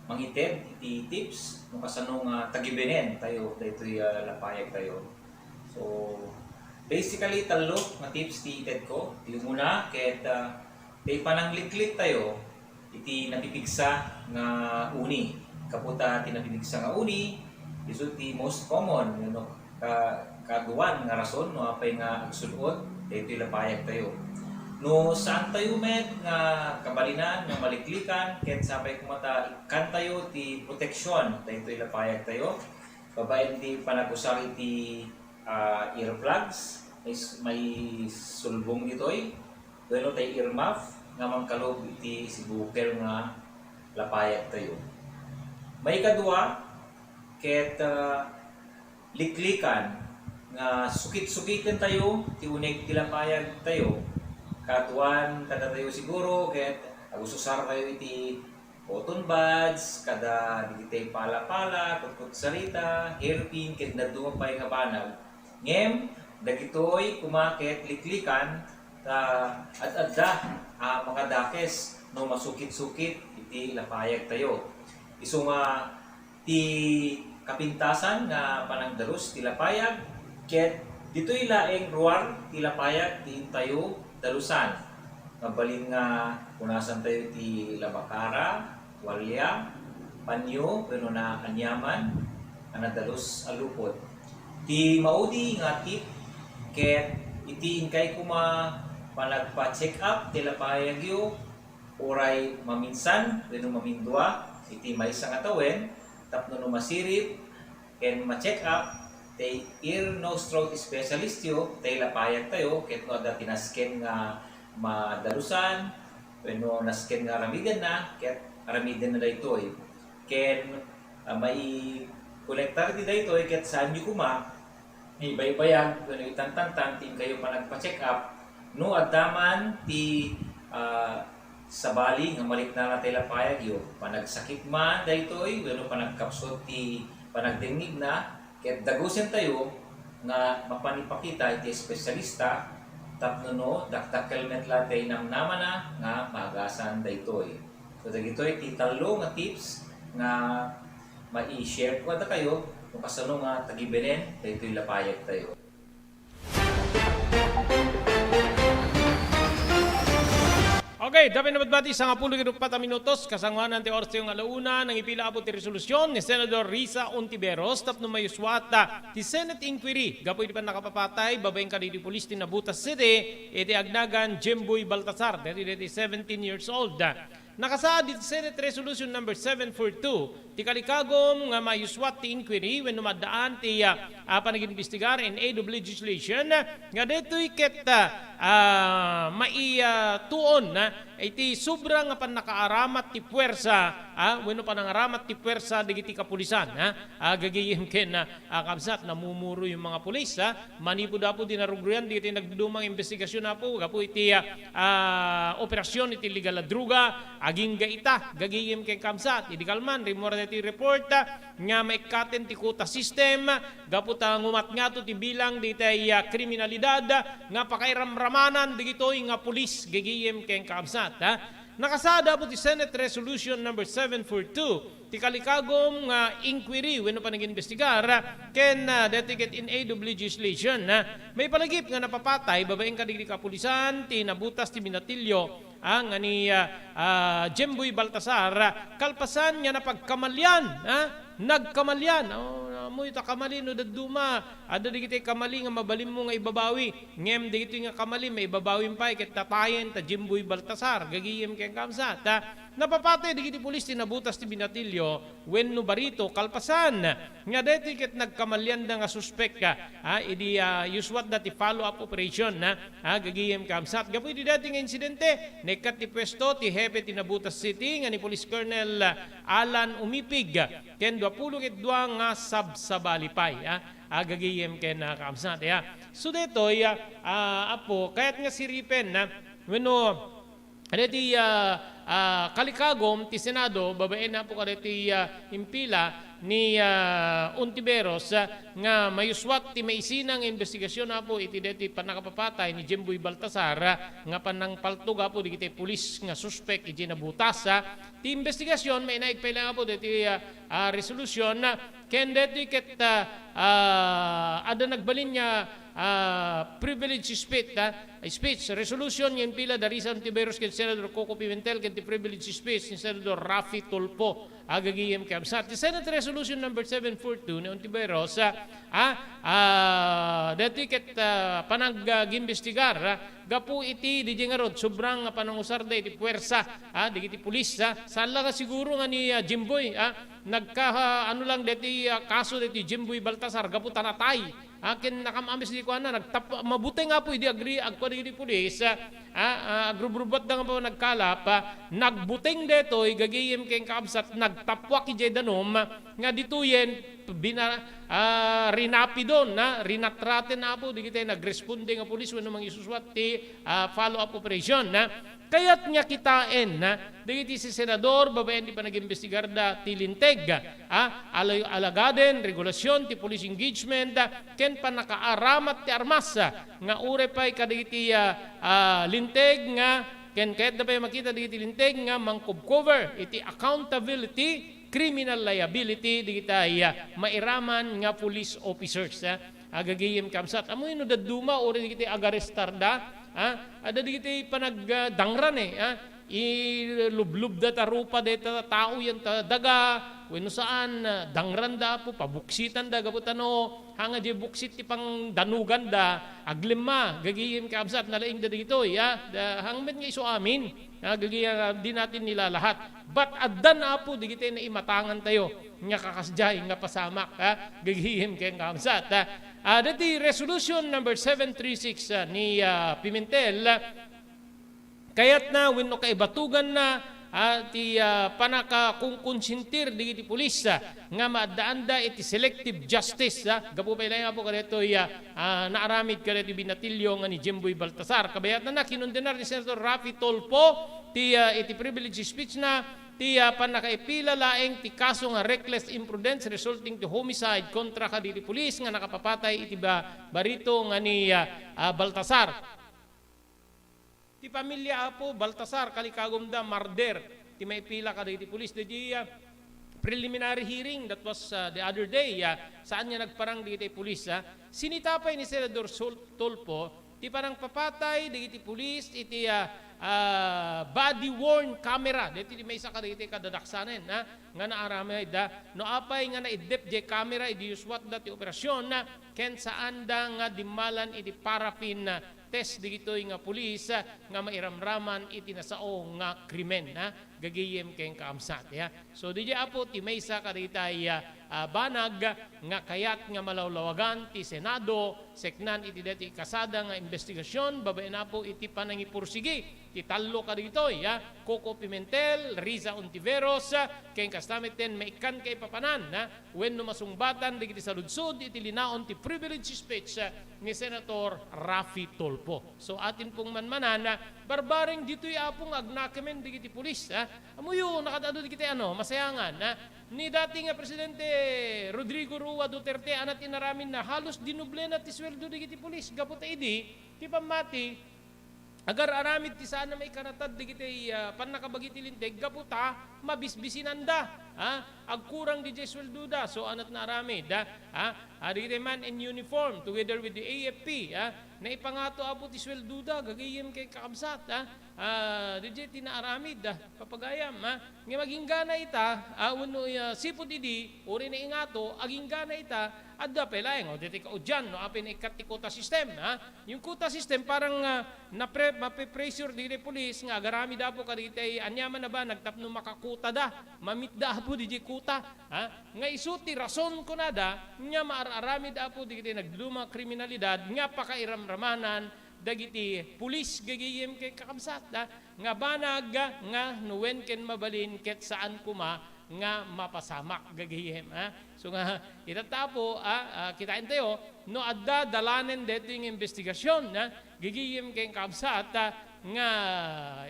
mangitid iti tips no kasano nga tagibenen tayo daytoy lapayag tayo. So basically talo nga tips ti ited ko. Ti muna ket tay panangliklik tayo iti napipigsa nga uni. Kaputa ti napipigsa nga uni isu ti most common no kagawan nga rason no apay nga agsulod daytoy lapayag tayo. No saan tayo met nga kabalinan nga maliklikan ket sapay kumata ikan tayo ti proteksyon daytoy lapayag tayo. Babaen ti panagusar iti earplugs may sulbong ditoy. Bueno tay earmuff nga mangkalob iti sibukel nga lapayag tayo. May kadua ket liklikan nga sukit-sukitan tayo ti unig tilapayag tayo katuan kada tayo siguro ket agusosar tayo iti cotton buds kada digitay pala-pala kutkut sarita hairpin ket nadumapay nga banag ngem dagitoy kumaket liklikan at adda makadakes no masukit-sukit iti lapayag tayo isu nga ti kapintasan nga panagdarus ti lapayag ket ditoy laeng ruar ti lapayag ti tayo dalusan mabalin nga punasan tayo ti labakara walya panyo wenno na anyaman ana dalus alupot ti maudi nga tip ket iti inkay kuma panagpa-check up ti lapayag yo oray maminsan wenno mamindua iti maysa nga tawen tapno no masirip ken ma-check up tay ear nose throat specialist yo tay lapayag tayo ket no ada tinasken nga madalusan wenno nasken nga aramidan na ket aramidan na daytoy ken may kolektar di daytoy ket saan yu kuma ibaybayag wenno itantantan tin kayo pa nagpa-check up no addaman ti sabali nga malit na natay lapayag yo panagsakit man daytoy wenno panagkapsot ti panagtingnig na ket dagusen tayo nga mapanipakita iti espesyalista tapno no dakdakelmet latay namnama na nga magasan daytoy so dagitoy ti talo nga tips nga mai-share ko kada kayo kung kasano nga tagibenen daytoy lapayag tayo. Okay, dapat nabadbati sa 14 minutos kasangwanan ti oras yung alauna nang ipila po ti resolusyon ni Senador Risa Ontiveros tapno mayuswata ti Senate inquiry gapoy di pa nakapapatay babaeng kanidi pulis ti Nabutas City iti agnagan Jemboy Baltasar dati 17 years old. Nakasaad di Senate Resolution number 742 ti kalikagom nga mayuswat ti inquiry when numadaan ti panag-investigar in aid of legislation nga deto'y ket tuon iti sobra nga pan nakaaramat ti puwersa wenno panangaramat ti puwersa digiti kapulisan gagayem ken kamsat namumuro yung mga pulis manipo dapo dinarugruyan digiti nagdudumang investigasyon na po gapo iti operasyon iti legal na druga aging gaita gagayem ken kamsat idi kalman remora ti report nga maikaten ti quota system gapo ta ngumat nga to ti bilang ditay kriminalidad nga pakairamramanan digitoy nga pulis gagayem ken kamsat nakasada po ti Senate Resolution number 742 ti kalikagom nga inquiry wenno pa nag-investigar ken dedicated in aid of legislation may palagip nga napapatay babaeng kadigdi kapulisan ti Nabutas ti Binatilyo ang ni Jemboy Baltasar kalpasan nga napagkamalyan nagkamalyan mo ita kamali no daduma ada digiti kamali nga mabalim mo nga ibabawi ngem digiti nga kamali may ibabawin pa ket tatayen ta Jemboy Baltasar gagiyem ken kamsat napapatay digiti pulis ti Nabutas ti Binatilyo wenno barito kalpasan nga deti ket nagkamalyan da nga suspek idi uswat dati follow up operation gagiyem kamsat gapoy di dati nga insidente nekat ti pwesto ti hepe ti Nabutas City nga ni Police Colonel Alan Umipig ken 22 nga sabsabalipay agagiyem ken kamsat so detoy apo kayat nga siripen wenno adeti kalikagom ti Senado babaen na po kadeti impila ni Ontiveros nga mayuswat ti maisinang investigasyon na po iti deti panakapapatay ni Jemboy Baltasar nga panang paltog po digiti pulis nga suspek iti Nabutas ti investigasyon may naigpay lang po deti resolution ken deti ket ada nagbalin niya privilege speech resolution yung pila dari sa Ontiveros ken Senador Coco Pimentel ken ti privilege speech ni Senador Rafi Tulfo agagiyem kamsat ti Senate Resolution number 742 ni Ontiveros dati ket panag-imbestigar gapu iti di jengarod sobrang panangusar da iti puwersa digiti pulis sala nga siguro nga ni Jemboy nagka ano lang dati kaso dati Jemboy Baltasar gapu tanatay akin nakamamis di ko mabuti nga po hindi agri agpa di pulis agrubrubot na nga po nagkalap nagbuting deto gagayem keng kabsat nagtapwa ki danom nga dituyen rinapi doon, rinatrate na po, digiti nagresponde nga pulis when namang isuswat ti follow-up operation. Kaya't nga kitain digiti si senador babaen di pa nag-imbestigar da ti linteg alagaden regulasyon ti police engagement ken pa nakaaramat ti armas nga ure pay kadigiti linteg nga ken kahit na pa makita digiti linteg nga mangcover iti accountability criminal liability digiti mairaman nga police officers agagayem kamsat amoy no daduma ore digiti agarestar da ada digiti panagdangran ilublub da tarupa deta tao yan daga wenno saan dangran da po pabuksitan da gabutano hanga di buksit ti pang danugan da aglima gagiyem kamsat nalaing da dito hangmet nga iso amin gagiyem di natin nila lahat but addan apo digiti na imatangan tayo nga kakasjay nga pasamak gagiyem kay kamsat dati resolution number 736 ni Pimentel kayat na wenno kaibatugan na ti panaka kung konsintir digiti pulis nga maaddaanda iti selective justice gapu pa ilay nga po kadito naaramid kadito binatilyo nga ni Jemboy Baltasar kabayat na kinundenar ni Senator Rafi Tolpo ti iti privilege speech na ti panakaipila laeng ti kaso nga reckless imprudence resulting to homicide kontra kaditi pulis nga nakapapatay iti barito nga ni Baltasar. Ti pamilya apo Baltasar kalikagumda murder ti maipila kaditi pulis di preliminary hearing that was the other day saan niya nagparang digiti pulis sinitapay ni Senador Tolpo ti parang papatay digiti pulis iti body worn camera dito di may isa kaditi kadadaksanen nga naaramay no apay nga naidep je camera idi uswat da ti operasyon ken saan da nga dimalan iti paraffin test digitoy nga pulis nga mairamraman iti nasao nga krimen gagiyem ken kaamsat so DJ apo ti maysa kaditay banag nga kayat nga malawlawagan ti Senado seknan iti deti kasada nga investigasyon babaen apo iti panangipursigi ti tallo kaditoy Coco Pimentel Riza Ontiveros ken kastamiten maikan kay papanan wenno masungbatan digiti sa ludsod iti linaon ti privilege speech ni Senator Rafi Tolpo. So atin pong manmanan barbaring dito'y apong agnakemen digiti pulis amuyo nakadado digiti masayangan ni dating Presidente Rodrigo Roa Duterte anat inaramin na halos dinuble na ti sweldo digiti pulis gapot idi ti pamati agar aramid ti sana may kanatad digiti panakabagiti linteg gaputa mabisbisinanda agkurang di sweldo da so anat na aramid digiti man in uniform together with the AFP na ipangato apo ti sweldo da gagayem kay kakabsat digiti na aramid papagayam nga maging gana ita uno sipod idi ori na ingato aging gana ita adda pelaeng o diti ka udyan no apin ikat ti quota system yung quota system parang mape-pressure di police nga agarami da po kaditi anyaman na ba nagtapno makakuta da mamit da po di kuta nga isuti rason ko na da nga maararami da po di nagduma kriminalidad nga pakairamramanan dagiti pulis gagiyem kay kakamsat nga banag nga nuwen ken mabalin ket saan kuma nga mapasamak gagayem so nga itatapo kitain tayo no adda dalanen deto yung investigasyon gagayem kay kabsat nga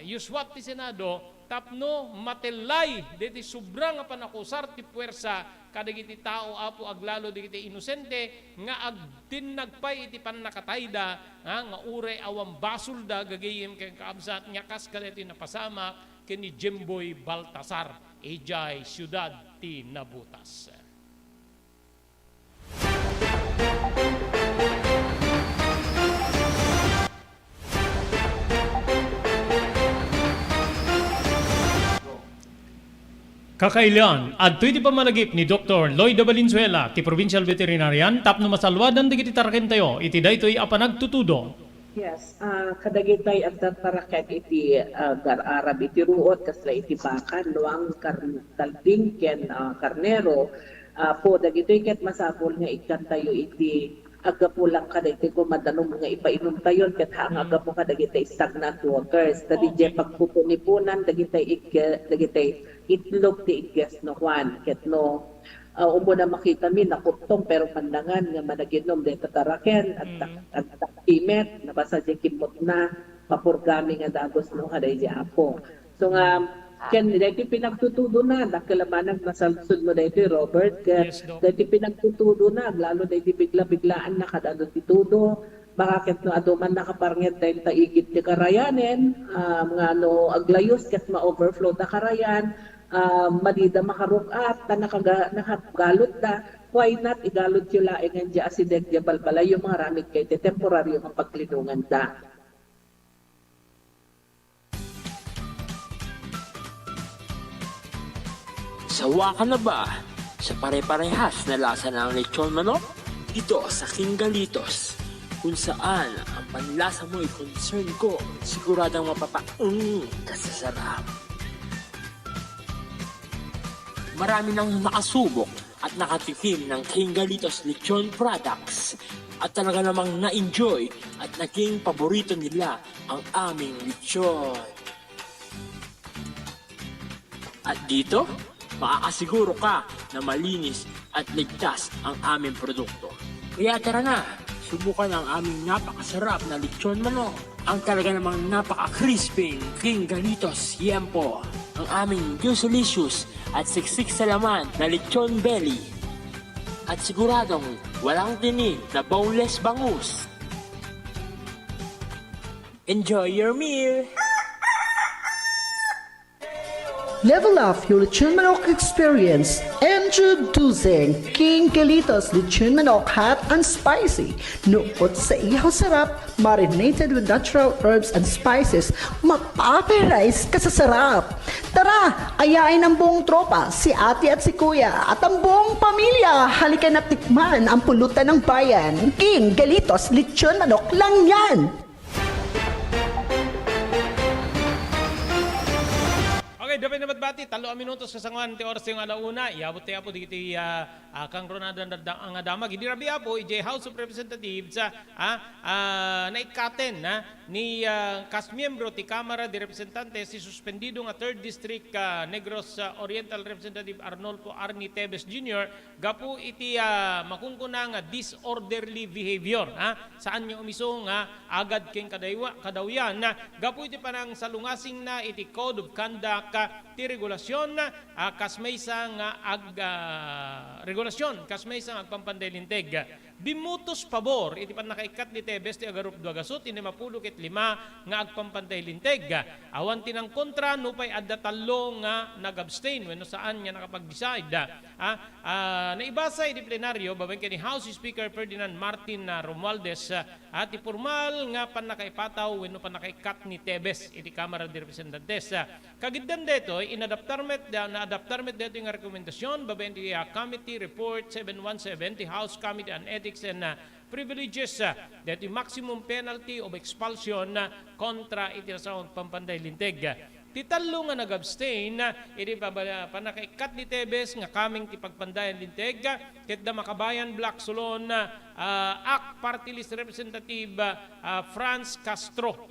yuswat ti Senado tapno matelay deti sobrang nga panakusar ti puwersa kadagiti tao apo aglalo digiti inosente nga agtinagpay iti pannakatayda nga ure awang basul da gagayem kay kabsat nga kas kadeti napasamak kini Jemboy Baltasar Ejay Ciudad ti Nabutas. Kakailan, adto iti pamalagip ni Dr. Lloyd Valenzuela, ti Provincial Veterinarian, tapno masalwadan digiti taraken tayo, iti daytoy apanag tutudo. Yes, kadagitay at taraket iti gar-arab iti ruot kasla iti bakan luang talbing ken karnero po dagitoy ket masapol nga ikan tayo iti agapulang kadagitoy ko madanong nga ipainom tayo ket hang agapo kadagitoy stagnant waters tadi pagpupunipunan dagitoy itlog ti igges no Juan ket no umo na makita mi nakutong pero pandangan nga managinom de tataraken at timet nabasa di kimot na papurgami nga dagos no haday di apo. So nga ken dito pinagtutudo na dakalamanag nasalsud mo dito Robert Yes, Doc. dito pinagtutudo na lalo dito bigla-biglaan na kadado titudo bakit no aduman nakaparnget dahil taigit ti karayanen nga no aglayos ket ma-overflow ta karayan madida makarukat ta nakagalot da why not igalot yung laing nga di asideg di balbalay yung mga ramit kay te temporaryo nga paglinungan da. Sawa ka na ba sa pare-parehas na lasa ng lechon manok? Dito sa King Galitos, kung saan ang panlasa mo ay concern ko, siguradang kasasarap. Marami nang nakasubok at nakatikim ng King Galitos lechon products at talaga namang na-enjoy at naging paborito nila ang aming lechon. At dito, makakasiguro ka na malinis at ligtas ang aming produkto. Kaya tara na, subukan ang aming napakasarap na lechon manok. Ang talaga namang napaka-crisping King Galitos Yempo. Ang aming juicelicious at siksik sa laman na lechon belly. At siguradong walang tinig na boneless bangus. Enjoy your meal! Level up your Lechon Manok experience. Introducing King Galitos Lechon Manok Hot and Spicy. Nuot sa ihaw sarap, marinated with natural herbs and spices, mapaperize ka sa sarap. Tara, ayain ang buong tropa, si ate at si kuya, at ang buong pamilya. Halika na tikman ang pulutan ng bayan. King Galitos Lechon Manok lang yan. Okay, dapat na bati, 3 minutos kasanguan ti oras yung alauna. Iabot tayo po dito kang Ronaldo ang adamag. Hindi rabi po, ije House of Representatives naikaten ni kasmiyembro ti Kamara de Representantes si suspendido nga 3rd District Negros Oriental Representative Arnolfo Arni Tebes Jr. Gapu iti makungkuna nga disorderly behavior. Saan nyo umisong agad king kadawyan. Gapu iti panang salungasing na iti Code of Conduct ti regulasyon kasmay sang regulasyon kasmay sang agpampandaylinteg. Bimutos pabor iti pan nakaikat ni Tebes ti agarup duagasot ini mapulok ket 5 nga agpampandaylinteg. Awan tinang kontra nupay adda talo nga nagabstain wenno saan nya nakapag-decide. Naibasa iti plenaryo babaen ni House Speaker Ferdinand Martin Romualdez at formal nga pan nakaipataw wenno pan nakaikat ni Tebes iti Kamara de Representantes. Kagiddan deto inadaptarmet deto nga rekomendasyon babaen ti Committee Report 717 ti House Committee on Ethics and Privileges that the maximum penalty of expulsion kontra iti sa pampandaylinteg. Titalo nga nag-abstain, iti panakaikat ni Tebes nga kaming ti pagpandayan linteg, ket da Makabayan Black Solon ACT Party List Representative Franz Castro,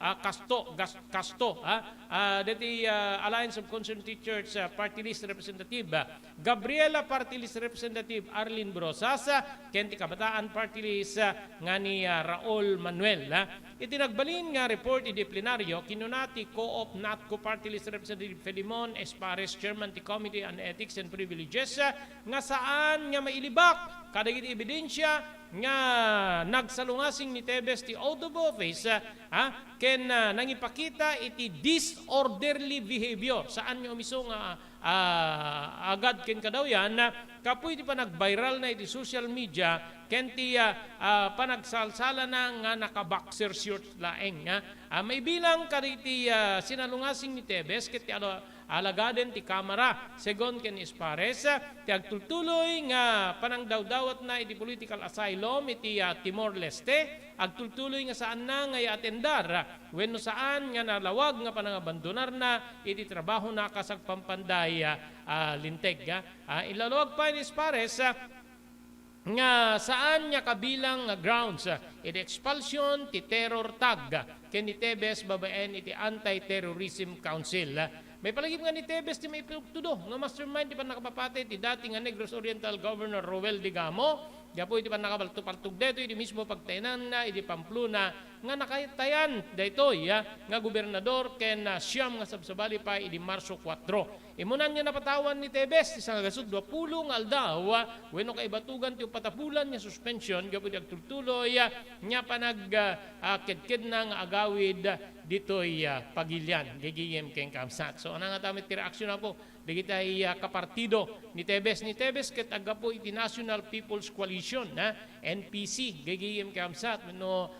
dati Alliance of Concerned Teachers Party List Representative Gabriela Party List Representative Arlene Brosas, kenti Kabataan Party List nga ni Raul Manuel. Itinagbalin nga report iti plenaryo kinunati Co-op NATCO Party List Representative Felimon Espares, Chairman ti Committee on Ethics and Privileges, nga saan nga mailibak kadagiti ebidensya nga nagsalungasing ni Tebes ti out of office ken nangipakita iti disorderly behavior saan nga umiso nga agad ken kadawyan kapoy ti pa nag-viral na iti social media ken ti panagsalsala na nga naka-boxer shorts laeng may bilang kaditi sinalungasing ni Tebes ket ti alagaden ti Kamara segon ken Espares ti agtultuloy nga panangdawdawat na iti political asylum iti Timor-Leste agtultuloy nga saan na nga atendar wenno saan nga nalawag nga panangabandonar na iti trabaho na kasagpampanday linteg ilalawag pa ni Espares nga saan nga kabilang grounds iti expulsion ti terror tag ken ni Tebes babaen iti Anti-Terrorism Council. May palagip nga ni Tebes ti may tudo nga mastermind ti pa nakapapate ti dati nga Negros Oriental Governor Roel Digamo. Diya po iti pa nakabaltupaltug deto iti mismo pagtainan na iti Pamplona nga nakaytayan daytoy nga gobernador ken siyam nga sabsabali pa iti Marso 4. Imunan nga napatawan ni Tebes ti sangagasud 20 nga aldaw wenno kay batugan ti patapulan nga suspension gapu di agtultuloy nya panag kedked na nga agawid ditoy pagilyan gigiyem ken kamsat. So ana nga tamit ti reaksyon na po digitay kapartido ni Tebes ket aga po iti National People's Coalition NPC gigiyem kamsat no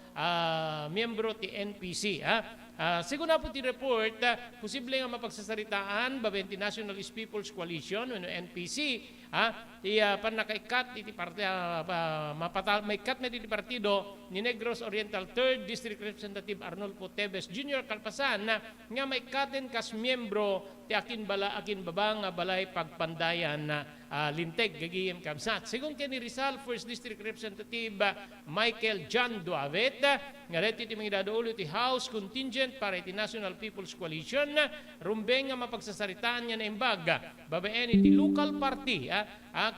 miyembro ti NPC siguro po ti report posible nga mapagsasaritaan babenti Nationalist People's Coalition no NPC ti panakaikat iti parte may kat na iti partido ni Negros Oriental 3rd District Representative Arnolfo Tebes Jr. Kalpasan nga may katen kas miyembro ti akin baba nga balay pagpandayan linteg gagiyem kamsat. Sigun kay ni Rizal 1st District Representative Michael John Duavet nga deti ti mga dadaulo ti House Contingent para iti National People's Coalition rumbeng nga mapagsasaritaan niya na imbag babaen iti local party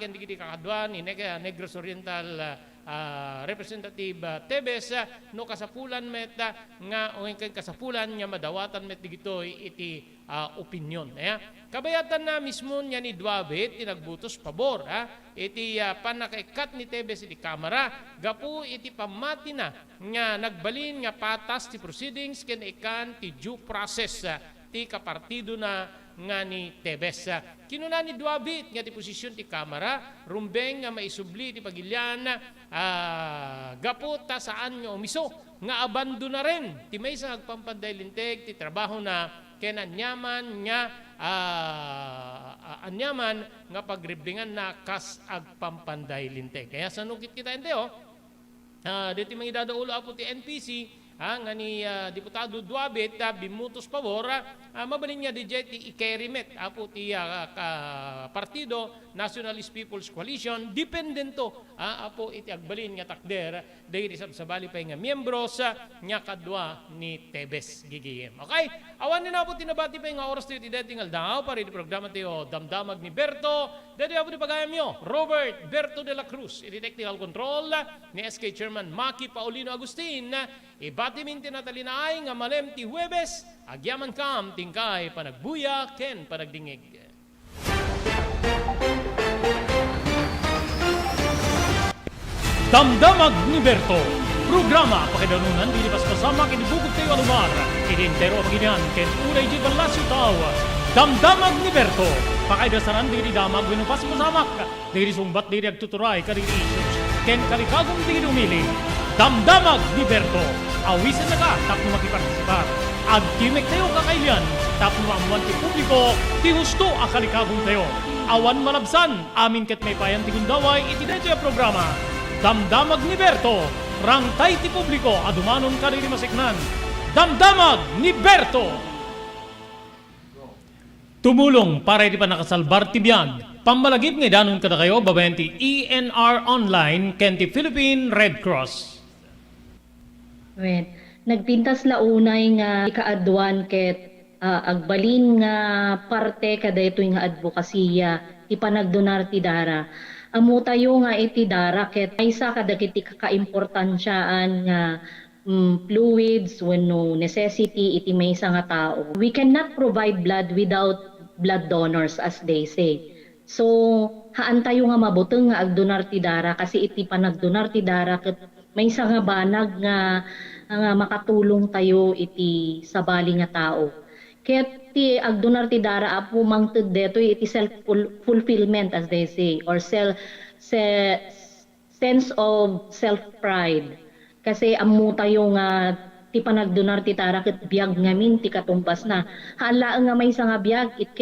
ken digiti kakadwa ni Negros Oriental Representative Tebes no kasapulan met nga o kasapulan nya madawatan met digitoy iti opinion kabayatan na mismo nya ni Duabet tinagbutos pabor iti panakaikat ni Tebes iti kamera gapu iti pamati na nga nagbalin nga patas ti proceedings ken ikan ti due process ti kapartido na nga ni Tebes. Kinuna ni Duabit nga ti posisyon ti kamera rumbeng nga maisubli ti pagilyan gaputa saan nga umiso nga abando na rin ti may sa agpampanday linteg ti trabaho na ken anyaman nga pagriblingan na kas agpampanday linteg. Kaya sanukit kita ente dito mga dadaulo apo ti NPC nga ni Diputado Duabet bimutos pabor mabalin niya ti ikerimet apo ti partido Nationalist People's Coalition dependento apo iti agbalin nga takder dahil sabali pa nga miyembros nga kadwa ni Tebes gigiyem. Okay? Awan na po tinabati pa nga oras ti dating aldaw para iti programa tayo Damdamag ni Berto. Dati po ti pagayam nyo Robert Berto de la Cruz iti technical control ni SK Chairman Maki Paulino Agustin ibati min tinatalinaay nga malem ti Huwebes agyaman kam tingkay panagbuya ken panagdingig. Damdamag ni Berto programa pakidanunan dilipas kasama kinibugod kayo alumar idintero paginian ken unay di balasyo tao Damdamag ni Berto pakaidasaran diri damag winupas masamak diri sumbat diri agtuturay kadiri issues ken kalikagong diri umili Damdamag ni Berto awisan na ka tapno makipartisipar agkimek tayo kakailian tapno amuan ti publiko ti husto akalikagong tayo awan malabsan amin ket may payan ti gundaway iti daytoy programa Damdamag ni Berto rangtay ti publiko adumanon kadiri masiknan Damdamag ni Berto tumulong para iti panakasalbar ti biyag pambalagip nga danon kada kayo babayan ti ENR Online ken ti Philippine Red Cross. Nagpintas launay nga ikaadwan ket agbalin nga parte kada ito nga advokasya ipanagdonar ti dara. Amo tayo nga iti dara ket isa kadagiti kakaimportansyaan nga fluids wenno necessity iti maysa nga tao. We cannot provide blood without blood donors as they say. So haan tayo nga mabuteng nga agdonar ti dara kasi iti panagdonar ti dara ket maysa nga banag nga makatulong tayo iti sabali nga tao. Ket ti agdonar ti dara apo mangted detoy iti self-fulfillment as they say or sense of self-pride. Kasi ammo tayo nga ti panagdonar ti dara ket biag ngamin ti katumbas na. Hala nga maysa nga biag it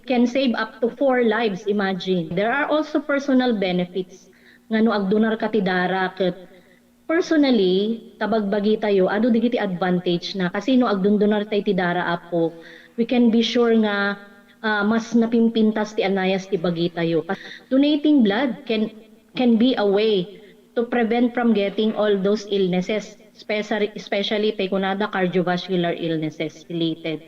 can save up to 4 lives, imagine. There are also personal benefits nga no agdonar ka ti dara ket personally, tabagbagi tayo, ado digiti advantage na kasi no agdundunar tayo ti dara apo, we can be sure nga mas napimpintas ti anayas ti bagi tayo. Donating blood can be a way to prevent from getting all those illnesses, especially tayo kunada cardiovascular illnesses related.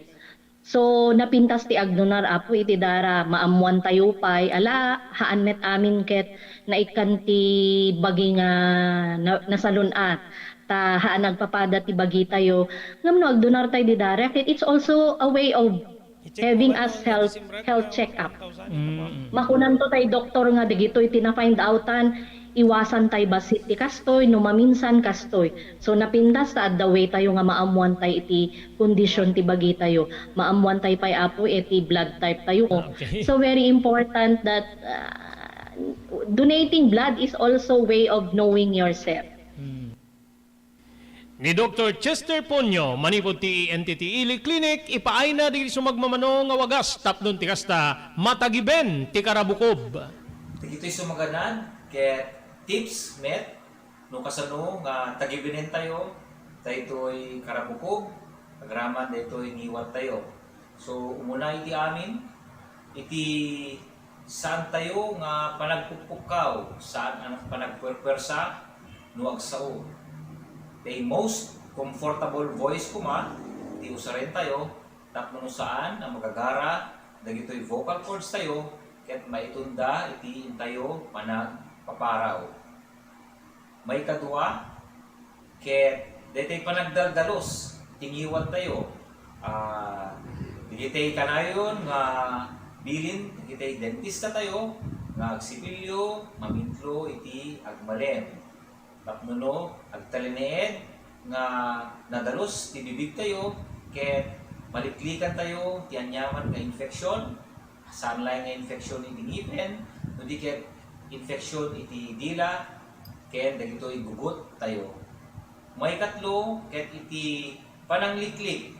So napintas ti agdonar apo iti dara maamuan tayo pay ala haan met amin ket naikan ti bagi nga nasalunat ta haan nagpapada ti bagi tayo ngam no agdonar tayo di dara ket it's also a way of having us health check up. Makunan to tayo doktor nga digitoy tina-find outan iwasan tayo basit ti kastoy no maminsan kastoy. So napintas ta the way tayo nga maamuan tayo iti kondisyon ti bagi tayo. Maamuan tayo pay apo iti blood type tayo. Okay. So very important that donating blood is also way of knowing yourself. Ni Dr. Chester Ponyo, manipod ti NTT Ili Clinic, ipaay na di sumagmamano nga wagas tapnon ti kasta matagiben ti karabukob. Ito'y sumaganan, ket tips met, no kasano nga tagibinin tayo, ito'y karabukog, agraman ito'y niwat tayo. So, umuna iti amin, iti saan tayo nga panagpupukkaw, saan ang panagpwerpwersa, no agsao. The most comfortable voice ko iti usarin tayo, tapno saan ang magagara, dagito'y vocal cords tayo, ket maitunda iti tayo panagpaparaw. May kadua, ket dito'y panagdaldalos, tingiwat tayo. Digitay kanayon nga bilin, digitay dentista tayo, nga agsipilyo, mamintlo iti agmalem. Tapno agtalineed nga nadalos ti bibig tayo, ket maliklikan tayo ti anyaman nga infeksyon, saan lang nga infeksyon iti ngipin, no di ket infeksyon iti dila, ket dagitoy gugut tayo. May katlo, ket iti panangliklik,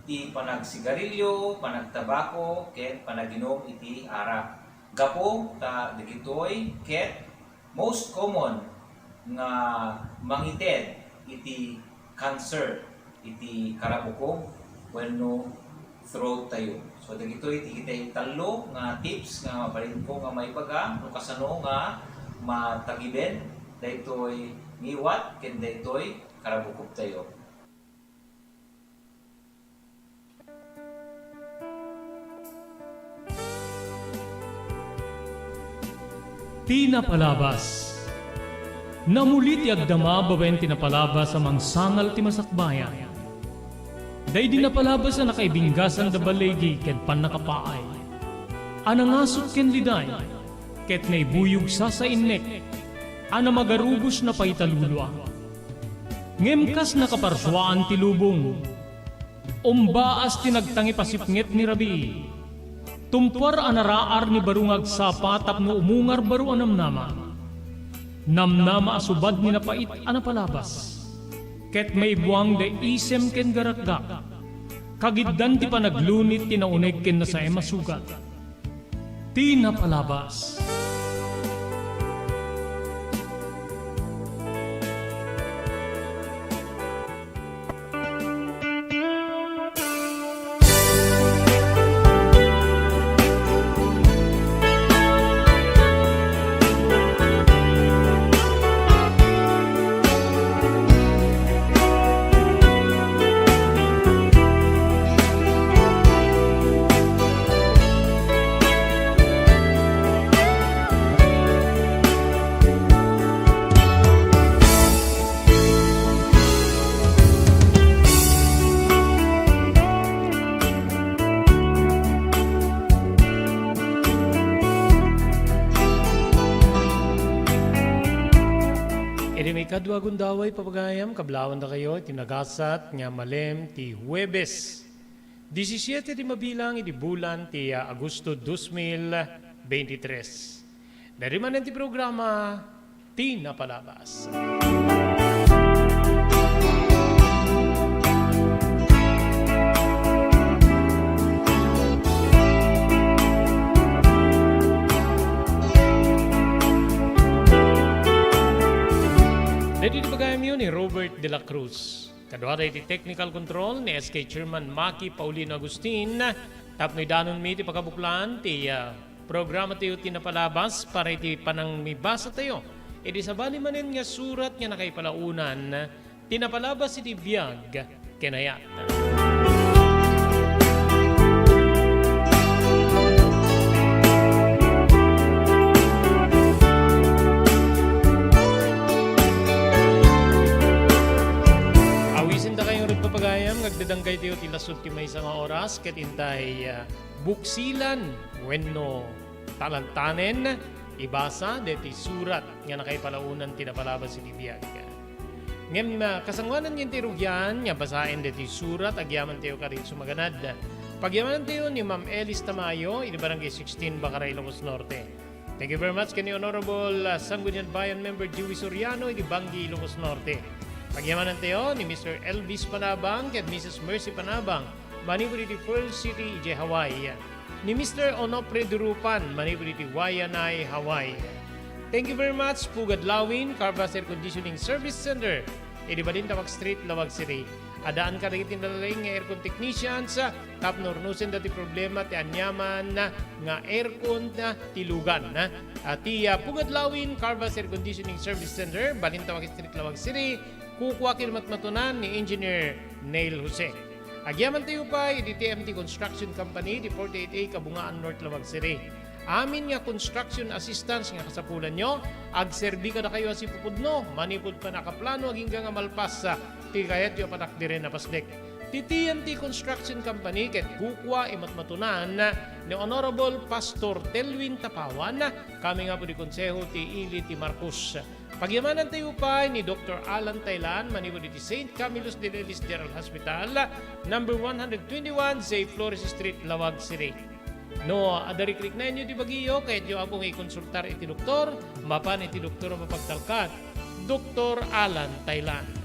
iti panagsigarilyo, panagtabako, ket panaginom iti arak. Gapo ta dagitoy ket most common nga mangited iti cancer, iti karabukog, wenno throat tayo. So dagitoy iti kitay talo nga tips nga mabalin ko nga maipaga no kasano nga matagiben daytoy ngiwat ken daytoy karabukog tayo. Tinapalabas. Namulit ti agdama bawen tinapalabas amang sangal ti masakbayan. Day di napalabas na nakaibinggasan da balegi ket panakapaay. Anangasot ken liday ket naibuyog sa innek. Ana magarubos na paitalulwa. Ngemkas nakaparswaan ti lubong. Umbaas tinagtangi pasipnget ni Rabi. Tumpar anaraar ni barungag sapa tapno umungar baru anamnama. Namnama asubad ni napait anapalabas. Ket may buwang da isem ken garakgak. Kagiddan ti panaglunit tinauneg ken nasay masugat. Tinapalabas. Kadwa gundaway papagayam, kablawan da kayo, tinagasat nga malem ti Huwebes. 17 di mabilang iti bulan ti Agosto 2023. Dari manen ti programa, Tinapalabas. Dito bagayam yun ni Robert de la Cruz. Kadwa iti technical control ni SK Chairman Maki Paulino Agustin. Tapnoy danon mi ti pakabuklan ti programa tayo Tinapalabas para iti panang mibasa tayo. Iti sabali manen nga surat nga nakaipalaunan Tinapalabas iti biyag kenayat. papagayam ngagdadanggay tayo ti lasod ti maysa nga oras ket intay buksilan wenno talantanen ibasa deti surat nga nakaipalaunan ti napalabas iti biag. Ngem kasangwanan ngin ti rugyan nga basaen deti surat agyaman tayo karit sumaganad. Pagyamanan tayo ni Ma'am Elis Tamayo, ini Barangay 16, Bakaray, Ilocos Norte. Thank you very much kani Honorable Sangguniang Bayan Member Dewey Soriano, ini Bangi, Ilocos Norte. Pagyamanan tayo ni Mr. Elvis Panabang at Mrs. Mercy Panabang, Manipuriti Pearl City, Ije, Hawaii. Ni Mr. Onopre Durupan, Manipuriti Wayanay, Hawaii. Thank you very much, Pugad Lawin, Carvas Air Conditioning Service Center, ini Balintawak Street, Lawag City. Adaan ka rin tinalaling nga aircon technicians, tapnornusin dati problema ti anyaman nga aircon na tilugan. Ti Pugad Lawin, Carvas Air Conditioning Service Center, Balintawak Street, Lawag City, kukuwakin matmatunan ni Engineer Neil Jose. Agyaman tayo pa, di TMT Construction Company, di 48A, Kabungaan, North Lawag City. Amin nga construction assistance nga kasapulan nyo, agserbi ka na kayo si pupudno, manipod pa nakaplano, aging nga malpas sa ti kayat yung patakdirin na pasdek. Ti TNT Construction Company ket kukwa imatmatunan ni Honorable Pastor Telwin Tapawan, kami nga po di konseho ti Ili ti Marcos. Pagyamanan tayo pa ni Dr. Alan Taylan, manipod ti St. Camillus de Lelis General Hospital, number 121, Zay Flores Street, Lawag City. No, adariklik na inyo di bagiyo, kahit yung akong i-konsultar iti doktor, mapan iti doktor mapagtalkat, Dr. Alan Taylan.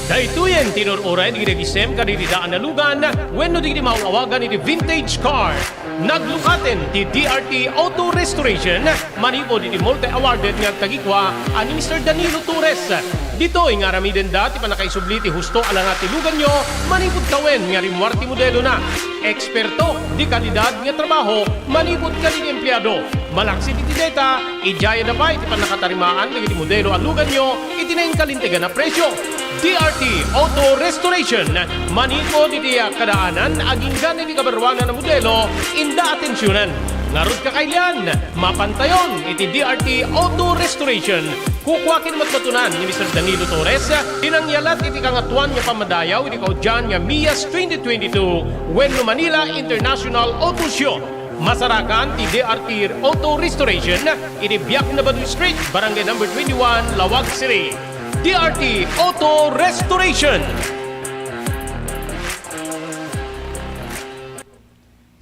Dahituyen tinururay di revisem kadididaan na lugan wenno di mauawagan iti vintage car. Naglukaten ti DRT Auto Restoration manipod iti multi-awarded nga tagikwa ani Mr. Danilo Torres. Dito nga ramiden dati pa nakaisubli ti husto ala nga ti lugan nyo manipod kawen nga rimwarti modelo na. Eksperto di kalidad nga trabaho manipod ka di empleyado. Malaksi di data ijaya na pa iti panakatarimaan nga iti modelo ang lugan nyo itinayin kalintigan na presyo. DRT Auto Restoration manipod iti kadaanan aging gani di kabarwangan na modelo inda atensyonan. Narod ka kailan, mapantayon iti DRT Auto Restoration. Kukwakin matmatunan ni Mr. Danilo Torres, inangyalat iti kangatuan nga pamadayaw iti kaudyan nga MIAS 2022 wenno Manila International Auto Show. Masarakan ti DRT Auto Restoration iti Biak na Baduy Street, Barangay number 21, Lawag City. DRT Auto Restoration.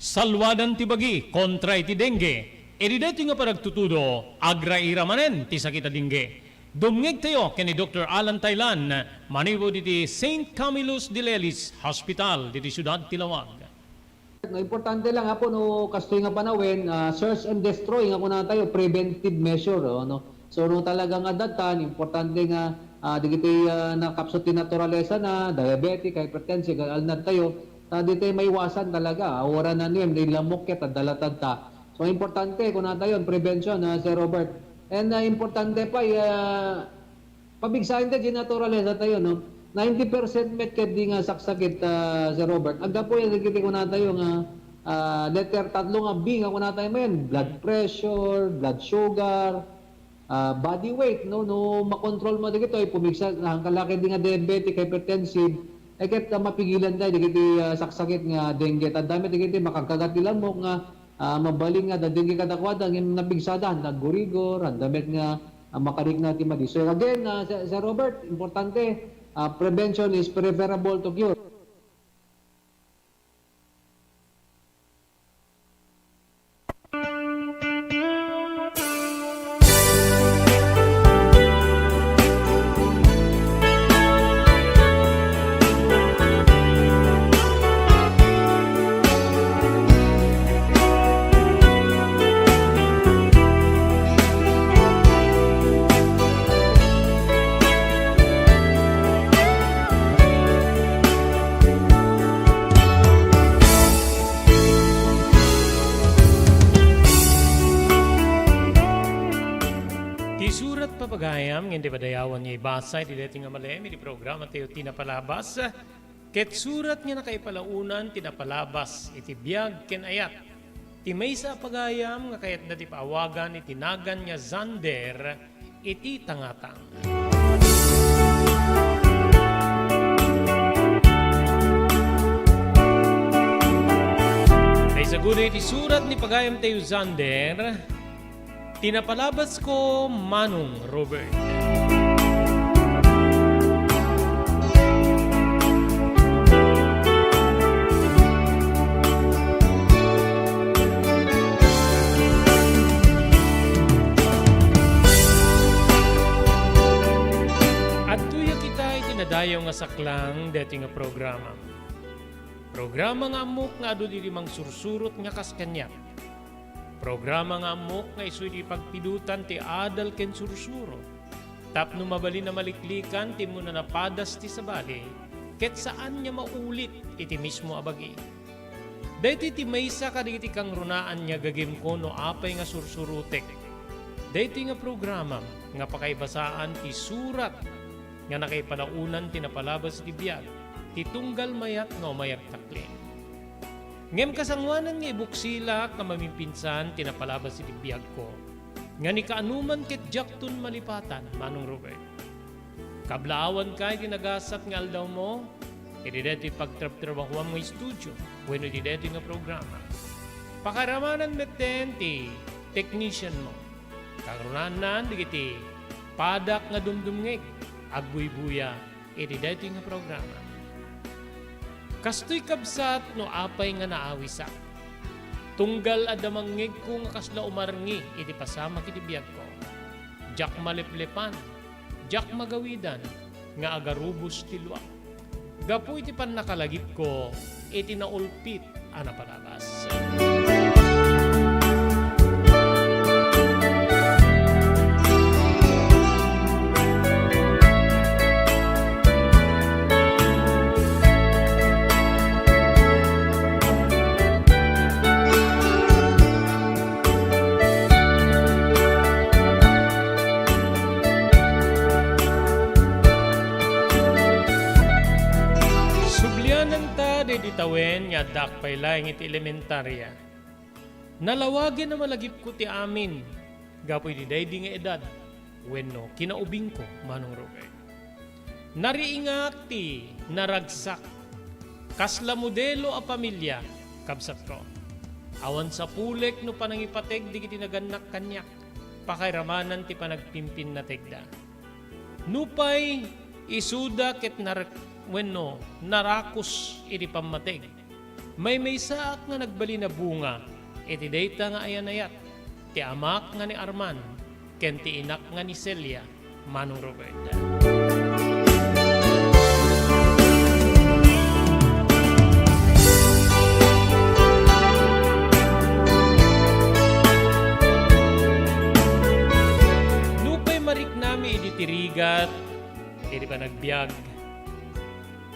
Salwadan ti bagi kontra iti dengue. Erideto nga paragtutudo agraira manen ti sakita dengue. Dumngeg tayo kani Dr. Alan Taylan manipod iti St. Camillus de Lelis Hospital diti Siyudad Tilawag. No, importante lang po no kastoy nga panawin, search and destroy nga kuna tayo preventive measure no. So no talagang adatan importante nga digiti nakapsot ti naturalesa na diabetic, hypertensive, alnad tayo. Dito may iwasan talaga. Awara na niya, may lamok kita, dalatad ta. So, importante, kung nata yun, prevention, Sir Robert. And importante pa, pabigsahin tayo, naturalesa tayo, no? 90% met ket di nga saksakit, Sir Robert. Agda po yan, nagkiti ko nata yung letter tatlo nga B nga kung nata yun, blood pressure, blood sugar, body weight, no makontrol mo dito, pumigsa, kalaki di nga diabetic, hypertensive, ket mapigilan tayo digiti saksakit nga dengue ta dami digiti makakagat nila mo nga mabaling nga dengue kadakwada ngem nabigsadan nagurigor andamet nga makarik na ti madi. So again Sir Robert, importante prevention is preferable to cure. Papagayam, hindi ba dayawan niya ibasa, iti deti nga malem, iti programa tayo tinapalabas. Ket surat niya na kay palaunan, tinapalabas, iti biyag ken ayat. Ti may sa pagayam nga kayat na ti paawagan itinagan nga Zander iti tangatang. Ay sagudo iti surat ni pagayam tayo Zander, tinapalabas ko Manong Robert. Dayo nga saklang deti nga programa. Programa nga amok nga adu diri mang sursurot nga kaskanyak. Programa nga amok nga isu di pagpidutan ti adal ken sursuro. Tapno mabali na maliklikan ti muna napadas ti sabali ket saan niya maulit iti mismo abagi. Deti ti maysa kadagiti kang runaan niya gagim ko no apay nga sursurutek. Deti nga programa nga pakaibasaan ti surat nga nakaipanaunan tinapalabas ti biyag, ti tunggal mayat nga umayag takling. Ngem kasangwanan nga ibuksila nga mamipinsan tinapalabas ti biyag ko, nga ni kaanuman ket jaktun malipatan, Manong Robert. Kablaawan kay tinagasat nga aldaw mo, idideti pagtrabahuan mo studio, bueno idideti nga programa. Pakaramanan meten ti technician mo, karunanan digiti padak nga dumdumngeg, agbuy-buya, iti dati nga programa. Kastoy kabsat no apay nga naawisak. Tunggal adamangig ko nga kasla umarngi, iti pasama kiti biyag ko. Jak maliplepan, jak magawidan, nga agarubos tilwa. Gapu iti pan nakalagip ko, iti naulpit ana palabas. Ditawen nga dakpay laing iti elementarya. Nalawagin na malagip ko ti amin. Gapoy di day nga edad. Wenno, kinaubing ko, Manong Robert. Nariingak ti naragsak. Kasla modelo a pamilya, kabsat ko. Awan sa pulek no panangipateg di kiti naganak kanyak. Pakairamanan ti panagpimpin na tegda. Nupay isuda ket wenno, narakus iti pamateg. May saak nga nagbali na bunga, iti dayta nga ayanayat, ti amak nga ni Arman, ken ti inak nga ni Celia, Manong Robert. Nupay marik nami iti tirigat, iti panagbiag,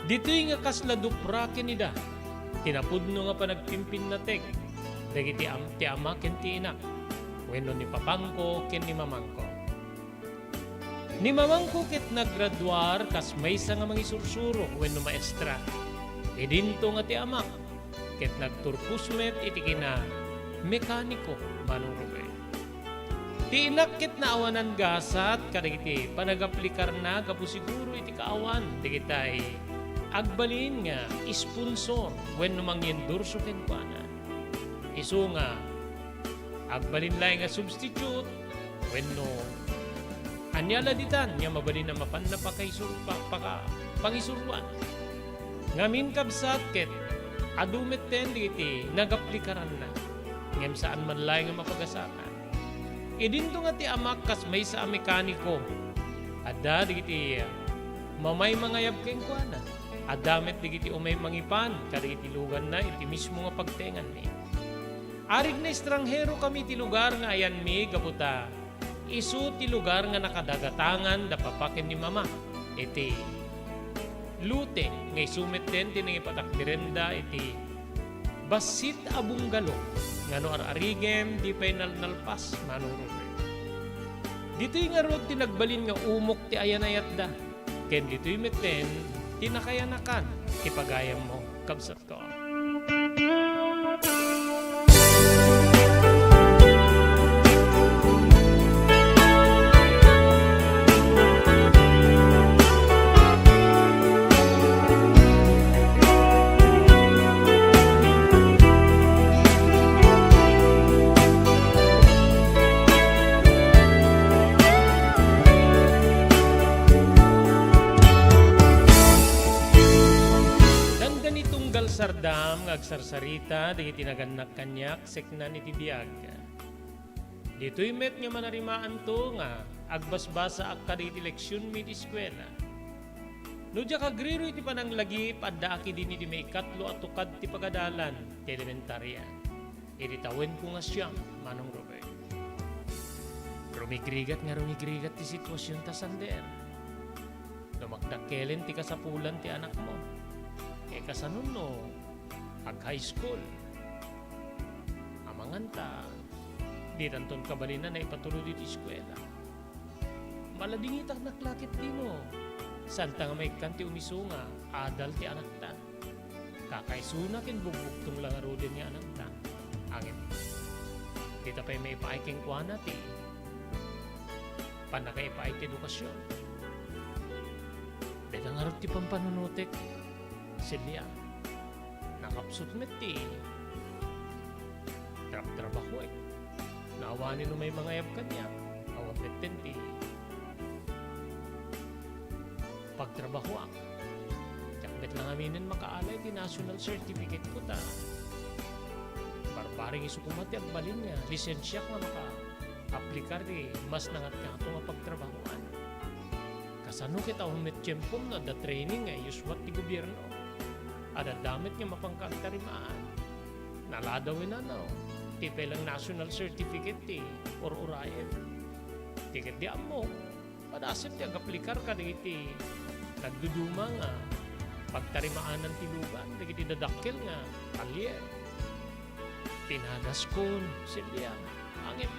dito'y nga kasla dupraken nida, tinapudno nga panagpimpin na teg, dagiti ti ama ken ti inak, wenno ni papangko ken ni mamangko. Ni mamangko ket naggraduar kas maysa nga mangisursuro wenno maestra. Idinto nga ti amak ket nagturpusmet iti kina mekaniko, Manong Robert. Ti inak ket naawanan gasat kadagiti panagaplikar na kapu siguro iti kaawan digitay agbalin nga sponsor wenno mangyendorso ken kuana. Isu nga agbalin laing nga substitute wenno anyala ditan nga mabalin na mapan na pangisuruan. Ngamin kabsat ket adumet ten digiti nagaplikaran na ngem saan man laing nga mapagasakan. Idinto nga ti amak kas may sa mekaniko adda digiti mamay mangayab ken kuana. Adamet digiti umay mangipan, kadagiti lugan na iti mismo nga pagtengan ni. Arig na estranghero kami ti lugar nga ayan mi, gaputa. Isu ti lugar nga nakadagatangan da papakin ni mama. Iti lute, nga isumet din tinangipatakdirenda iti basit abong galo. Nga no arigem di pa'y nalpas, Manong Robert. Dito'y nga rod tinagbalin nga umok ti ayanayat da. Ken dito'y meten, tinakayanakan, ipagayam mo, kabsat ko. sardam ngagsarsarita di tinaganak kanyak seknan iti biag. Dito'y met nga manarimaan to nga agbasbasa akka di iti leksyon mi di eskwela. No diya kagriro iti pananglagi padda aki din iti may ikatlo at tukad ti pagadalan ti elementarya. Iritawen ko nga siyam, Manong Robert. Rumigrigat ti sitwasyon ta sander. Dumakdakkelen ti kasapulan ti anak mo. Kasanun no, ag high school. Amangan ta, di tanton kabalina na ipatuloy dito eskwela. Maladingitak naklakit di mo. Santa nga may kanti umisunga, adal ti anak ta. Kakaisuna kin bugbugtong lang aro din ni anak ta. Angin. Dita pa'y may paiking kuha ti. Panakay paik edukasyon. Dita nga rin ti pampanunutik. Silya. Nakapsot met ti. Trabaho eh. Naawanin no may mga yab kanya. Awat met ti. Pagtrabaho ako. Jakbet lang aminin makaalay ti national certificate ko ta. Barbaring isukumati ang balin niya. Lisensya nga maka-aplikar di mas nangat ka ito nga pagtrabahoan. Kasano kita humit tiyempom na da training nga yuswat ti gobyerno. Ada damit nga mapangkagtarimaan. Naladawin na no. Tipay lang national certificate ti or urayan. Tiket di mo. Padasip ti ag-aplikar ka di iti nagduduma nga pagtarimaan ng tilugan. Di iti dadakkel nga kalyer. Pinadas kon silya. Angin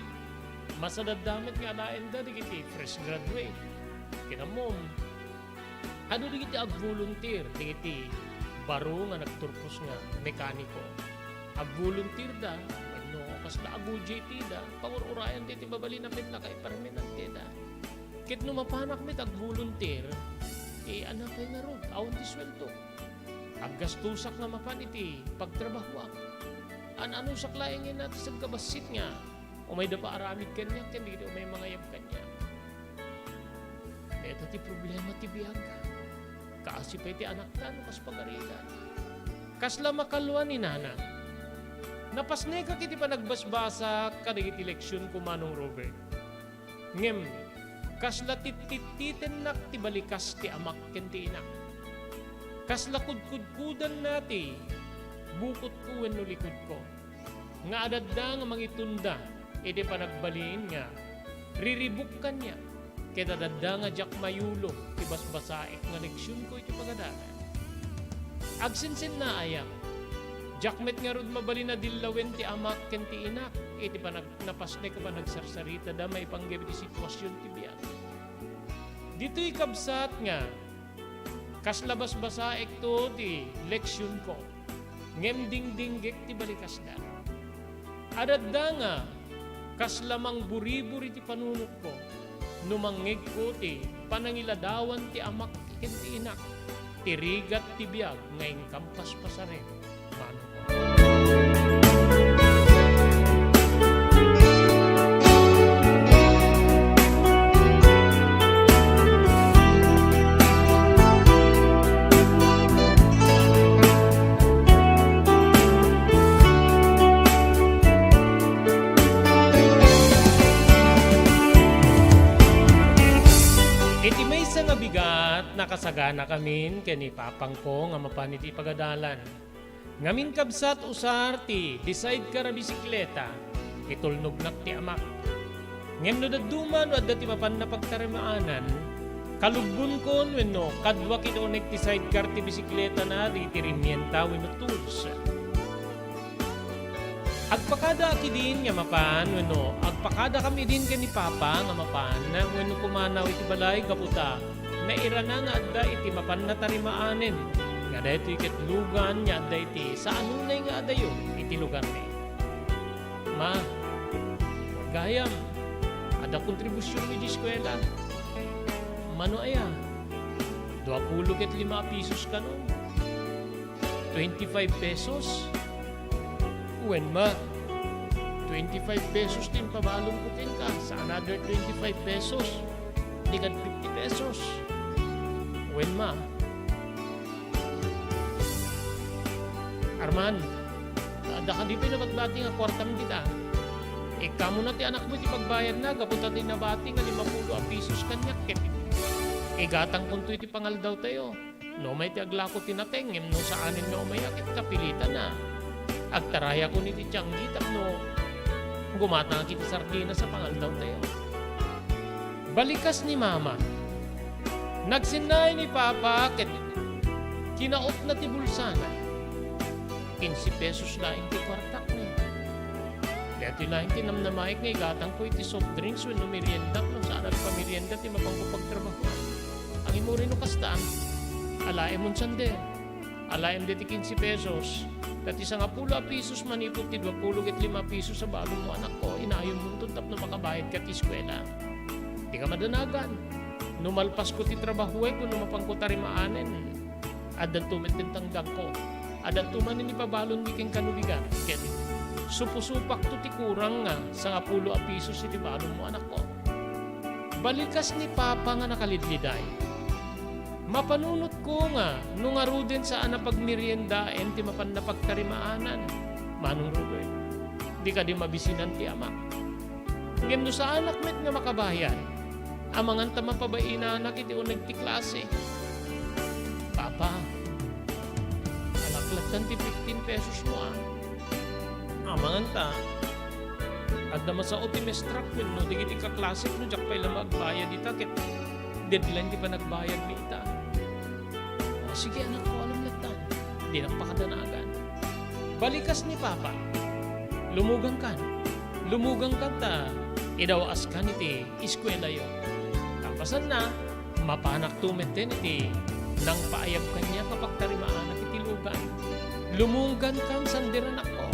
masadadamit nga lain da di iti fresh graduate. Kinamom. Ano di iti ag-volunteer di iti baro nga nagturpos nga mekaniko. Ag-volunteer da, no, kas na ag-UJT da, pangururayan diti babali na pit na kay permanente da. Kit no mapanak mit ag-volunteer, anak kay nga rod, awan ti sweldo. Aggastusak nga mapan iti pagtrabaho. Ano saklayan nga natin sa gabasit nga, o may dapa aramid kanya, hindi o may mga yab kanya. Ito ti problema ti biyaga. Kaasi pa iti anak ta, no kas pagarigan. Kasla makalwa ni nana. Napasne ka kiti pa nagbasbasa kadigiti leksyon ko Manong Robert. Ngem, kasla titititen nak ti balikas ti amak ken ti inak. Kasla kudkudkudan nati, bukot ko wenno likod ko. Nga adadda nga mangitunda, iti pa nagbaliin nga, riribuk kanya. Kaya dadda nga jak mayulo, ibasbasaik nga leksyon ko iti pagadalan. Agsinsin na ayang, jakmet nga rod mabali na dilawen ti amak ken ti inak, iti pa napasne ka pa nagsarsarita da may panggap ti sitwasyon ti biyan. Dito'y kabsat nga, kaslabas basaik to ti leksyon ko, ngem dingdinggek ti balikas da. Adadda nga, kaslamang buri-buri ti panunot ko, numangig ko ti panangiladawan ti amak ken ti inak, tirigat ti biag ngayong kampas pasaren. Mano ko. Iti may isa nga bigat nakasagana kamin kani papang ko nga mapaniti pagadalan. Ngamin kabsat usar ti decide ka ra bisikleta itulnog nak ti amak. Ngem no dadduman wadda ti mapan na pagtarimaanan kalugbon kon wenno kadwa kito nek ti sidecar ti bisikleta na di ti rimienta wenno tools. Agpakada aki din nga mapan wenno agpakada kami din kani papa nga mapan na wenno kumanaw iti balay kaputa na irana nga adda iti mapan na tarimaanen nga da iti ketlugan nga adda iti sa anunay nga adda yun iti lugar ni ma gayam ada kontribusyon mi di eskwela mano aya 25 pesos kanon 25 pesos when ma 25 pesos din pabalong kutin ka sa another 25 pesos di ka 50 pesos when ma Arman, ada ka di pinabatbati nga kwartam kita. Kamo na ti anak mo ti pagbayad na, kapunta ti nabati nga 50 pisos kanyak. Gatang kunto iti pangal daw tayo. No may ti aglako tinatengem, no saanin nga umayakit kapilitan na. Agtaraya ko ni ti tiyanggitak no, gumata kiti sardina sa pangal daw tayo. Balikas ni mama. Nagsinay ni papa, kinaot na ti bulsana. 15 pesos laing ti kwartak ni. Dati laing tinamnamaik nga igatang ko iti soft drinks when merienda no saan nagpamerienda ti mapangkupagtrabaho. Ang imo rin no kastaan, alaem mon sande. Alaem deti 15 pesos. Dati sa 10 pesos manipot ti 25 pesos sa balong mo anak ko. Inayon mo tap na makabayad ka ti eskwela. Di ka madanagan. Numalpas ko ti trabaho ko no mapangkutarimaanen. Adan tumet din tanggang ko. Adan tuman ni pabalon di king kanubigan. Ket supusupak to ti kurang nga sa 10 pesos iti balon mo anak ko. Balikas ni papa nga nakalidliday. Mapanunot ko nga nung aruden saan na pagmeriendaen ti mapan na pagtarimaanan. Manong Robert, di ka di mabisinan ti ama. Ngem no sa anak met nga makabayan, amangan ta mapabaina anak iti uneg ti klase. Papa, alaklatan ti 15 pesos mo Amangan ta, at na masao ti mestrak no, di iti kaklasik no, jak pa'y magbayad ita, ket deadline di pa nagbayad mi ita. Sige anak ko, alam latan, di nakpakadanagan. Balikas ni papa, lumugang kan ta, idawas kan iti iskwela yo. Tapasan na, mapanak tumet din iti, nang paayab kanya kapag tarimaan at iti lugan. Lumugan kan sandiran ako.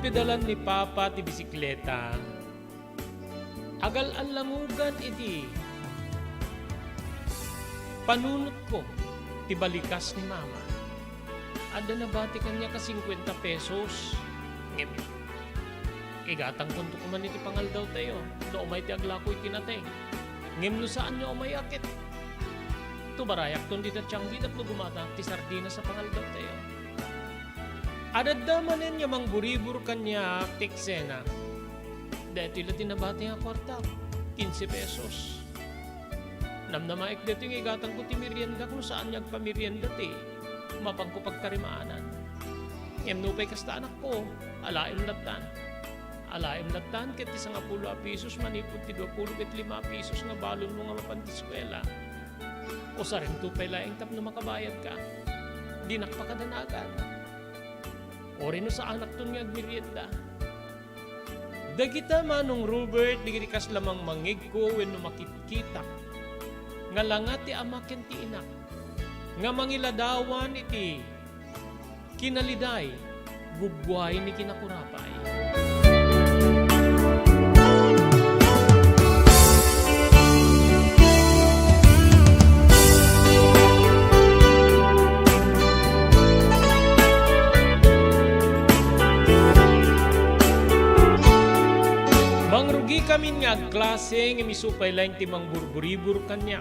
Pedalan ni papa ti bisikleta. Agal ang langugan iti. Panunot ko ti balikas ni mama. Ada na bati kanya ka 50 pesos. Ngem. Igatang kunto ko man iti pangal daw tayo. No umay ti aglako iti nateng. Ngem no saan nyo umayakit. Tubarayak ton dita tiyanggi at gumata ti sardina sa pangal daw tayo. Adad damanin niya mangburibur kanya tiksena. Dito ila tinabati nga kwarta, 15 pesos. Namnamaik dito yung igatang ko ti merienda kung saan niya agpamerienda ti. Mapagkupagtarimaanan. Nupay kasta anak ko, alaim latan. Alaim latan ket ti 10 pesos manipot ti 25 pesos nga balon mo nga mapantiskwela. O sa rin tupay laing tap na makabayad ka. Di nakpakadanagan. O rin sa anak to nga agmerienda. Dagita manong Robert, digirikas lamang mangig ko when makikita. Nga langat ti amaken ti inak. Nga mangiladawan iti kinaliday, gugway ni kinakurapay. Kami nga klase nga misupay lang timang burburibur kanya.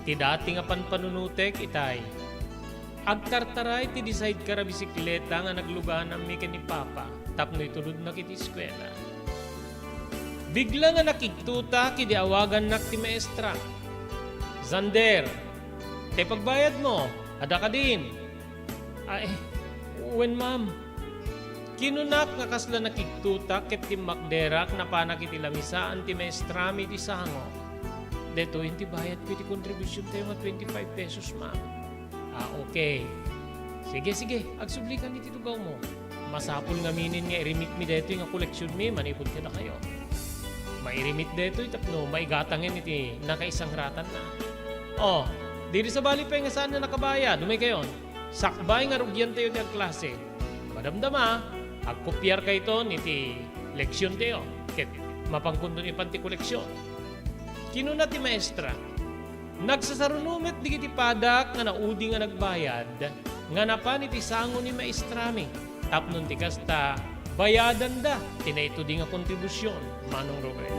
Ti dati nga panpanunutek itay. Agtartaray ti decide kara bisikleta nga naglugan ang mika ni Papa. Tapno itulod na kiti eskwela. Bigla nga nakiktuta kidi awagan nak ti maestra. Zander, te pagbayad mo, ada ka din. Ay, when ma'am. Kinunak nga kasla nakiktuta ket ti makderak na panak iti lamisaan ti maestrami ti sango. Deto inti bayad ko iti kontribusyon tayo nga 25 pesos ma'am. Okay. Sige, agsublikan iti tugaw mo. Masapul nga minin nga irimit mi deto nga koleksyon mi, manipod ka na kayo. Mairimit deto itapno, maigatangin iti nakaisang ratan na. Diri sa bali pa nga saan na nakabayad, dumay kayon. Sakbay nga rugyan tayo ng klase. Madamdama, agkopyar kayo ito niti leksyon tayo. Ket mapangkundon ipanti koleksyon. Kinuna ti maestra. Nagsasarunumit di kiti padak nga naudi nga nagbayad nga napan iti sango ni maestrami. tapnon ti kasta bayadan da tina ito di nga kontribusyon Manong Robert.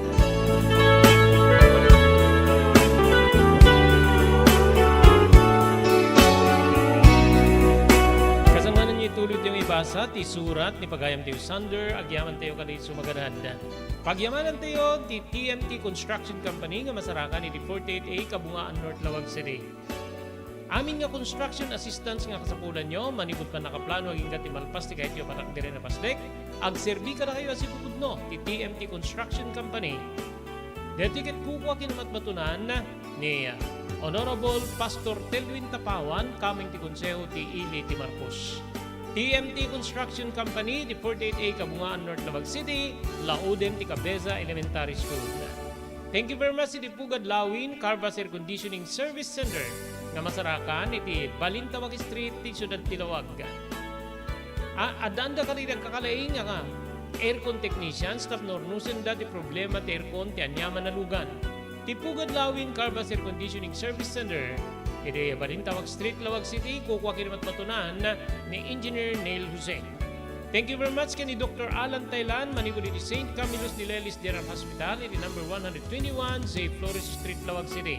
Kasamanan niyo ituloy yung ibasa ti surat ni Pagayam tayo Sander agyaman tayo kalit sumaganad. Pagyamanan tayo ti TMT Construction Company nga masarakan iti 48A Kabungaan North Lawag City. Amin nga construction assistance nga kasapulan nyo, manipod pa nakaplano aging gati malpas ti kahit yung patak dire na pasdek, agserbi ka na kayo asipupud no, ti TMT Construction Company. Deti ket kukwa kinamatbatunan ni Honorable Pastor Telwin Tapawan, kaming ti konseho ti Ili ti Marcos. TMT Construction Company, ti 48A Kabungaan North Lawag City, Lauden ti Cabeza Elementary School. Thank you very much iti Pugad Lawin, Carvas Air Conditioning Service Center, nga masarakan iti Balintawak Street, ti Siyudad Tilawag. Adanda ka rin kakalaing nga aircon technicians, tapno nusen dati problema ti aircon ti anyaman na lugan. Ti Pugad Lawin, Carvas Air Conditioning Service Center, iti Balintawak Street, Lawag City, kukwa kinamatmatunan ni Engineer Neil Jose. Thank you very much ni Dr. Alan Taylan, manipod iti St. Camillus de Lelis General Hospital, iti number 121, J. Flores Street, Lawag City.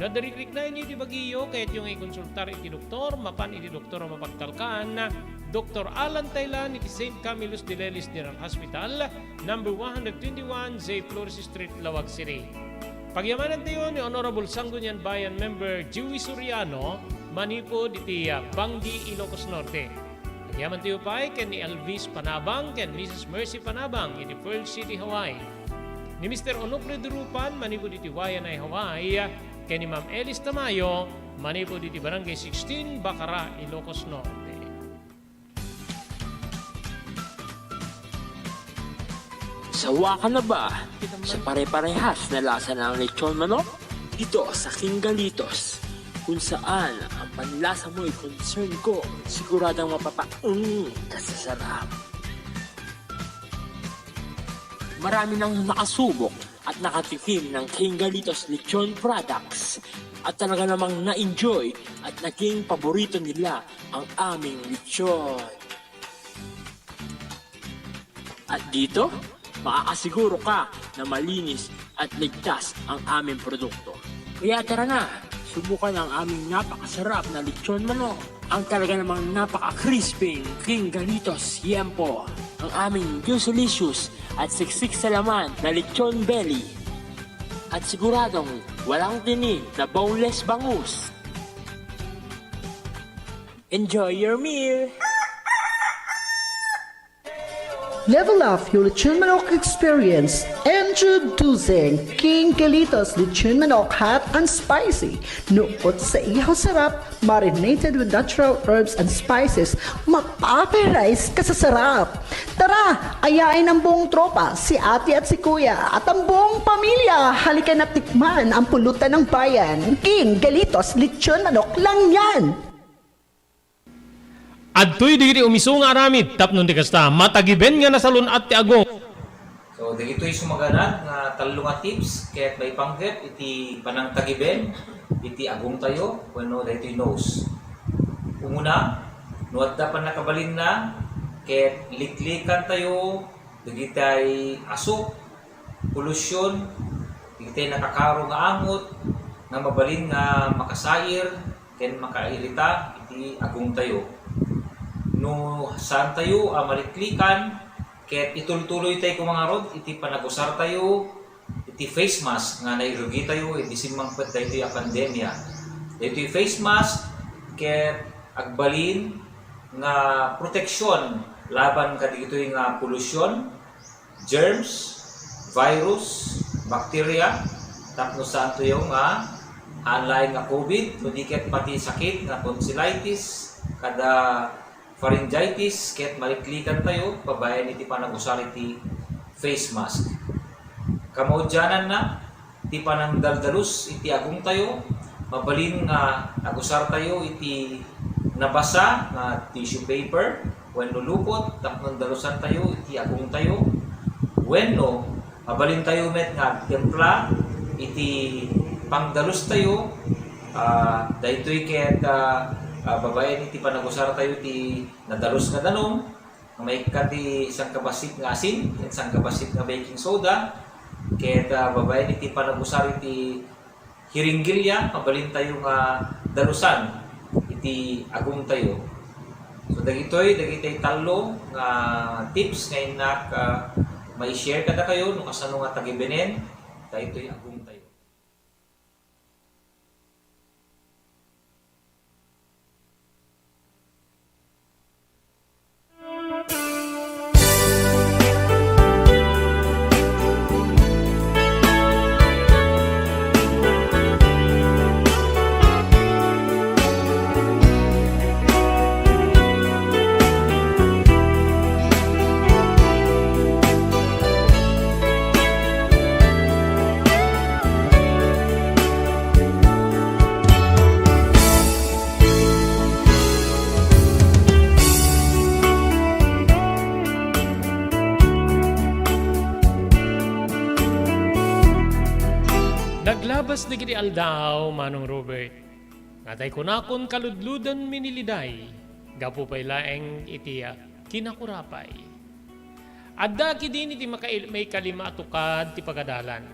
Nadarikrik na ini iti Baguio, kahit yung i-konsultar iti doktor, mapan iti doktor ang mapagtalkaan na Dr. Alan Taylan, iti St. Camillus de Lelis General Hospital, number 121, J. Flores Street, Lawag City. Pagyamanan tayo ni Honorable Sangguniang Bayan Member Joey Soriano, manipod iti Bangi, Ilocos Norte. Pagyamanan tayo pa ken ni Elvis Panabang, ken Mrs. Mercy Panabang, iti Pearl City, Hawaii. Ni Mr. Onofre Durupan, manipod iti Wayanay, Hawaii, ken ni Ma'am Elis Tamayo, manipod iti Barangay 16, Bacara, Ilocos Norte. Sawa ka na ba sa pare-parehas na lasa ng lechon manok? Dito sa King Galitos, kung saan ang panlasa mo ay concern ko, siguradang ka sa sarap. Marami nang nakasubok at nakatikim ng King Galitos lechon products at talaga namang na-enjoy at naging paborito nila ang aming lechon. At dito, makakasiguro ka na malinis at ligtas ang aming produkto. Kaya tara na, subukan ang aming napakasarap na lechon manok. Ang talaga namang napaka-crispy King Galitos Yempo. Ang aming juicy-licious at siksik sa laman na lechon belly. At siguradong walang tinig na boneless bangus. Enjoy your meal! Level up your Lechon Manok experience. Introducing King Galitos Lechon Manok Hot and Spicy. Nukot sa ihaw sarap, marinated with natural herbs and spices, mapaparise ka sa sarap. Tara, ayain ang buong tropa, si ate at si kuya, at ang buong pamilya. Halika na tikman ang pulutan ng bayan. King Galitos Lechon Manok lang yan. Adtoy digiti umiso nga aramid tapnon di kasta matagiben nga nasalun at ti agong. So digito'y sumaganad nga talo nga tips kaya't may panggap iti panang tagiben iti agong tayo wenno daytoy nose. Umuna, nuad da pan nakabalin na kaya't liklikan tayo digitay asok, polusyon, digitay nakakaro nga amot nga mabalin nga makasayir ken makairita iti agong tayo. No saan tayo maliklikan ket ituloy-tuloy tayo kumangarod iti panagusar tayo iti face mask nga nairugi tayo iti simmangpet daytoy a pandemya. Daytoy face mask ket agbalin nga proteksyon laban kadagitoy nga polusyon, germs, virus, bacteria tapno saan tayo nga hanlay nga COVID kundi ket pati sakit nga tonsillitis kada pharyngitis, ket maliklikan tayo, pabayan iti panagusar iti face mask. Kamaudyanan na, iti panang daldalus iti agong tayo, mabalin nga agusar tayo iti nabasa nga tissue paper, wenno lupot, tapnon dalusan tayo iti agong tayo, wenno, mabalin tayo met nga templa, iti pangdalus tayo, daytoy ket babayan iti panagusar tayo ti nadalos nga danom May kati isang kabasit nga asin, isang kabasit nga baking soda, kaya babae iti panagusar iti hiringgilya, mabalin tayo nga dalusan, iti agum tayo. So dagitoy talo nga tips nga inak may share kada kayo nung kasano nga tagibenen, dagitoy agum tayo. Naglabas na kiti aldaw, Manong Robert. Natay kunakon kaludludan miniliday, gapo pa'y laeng iti kinakurapay. Adda kidin iti may kalima atukad ti pagadalan.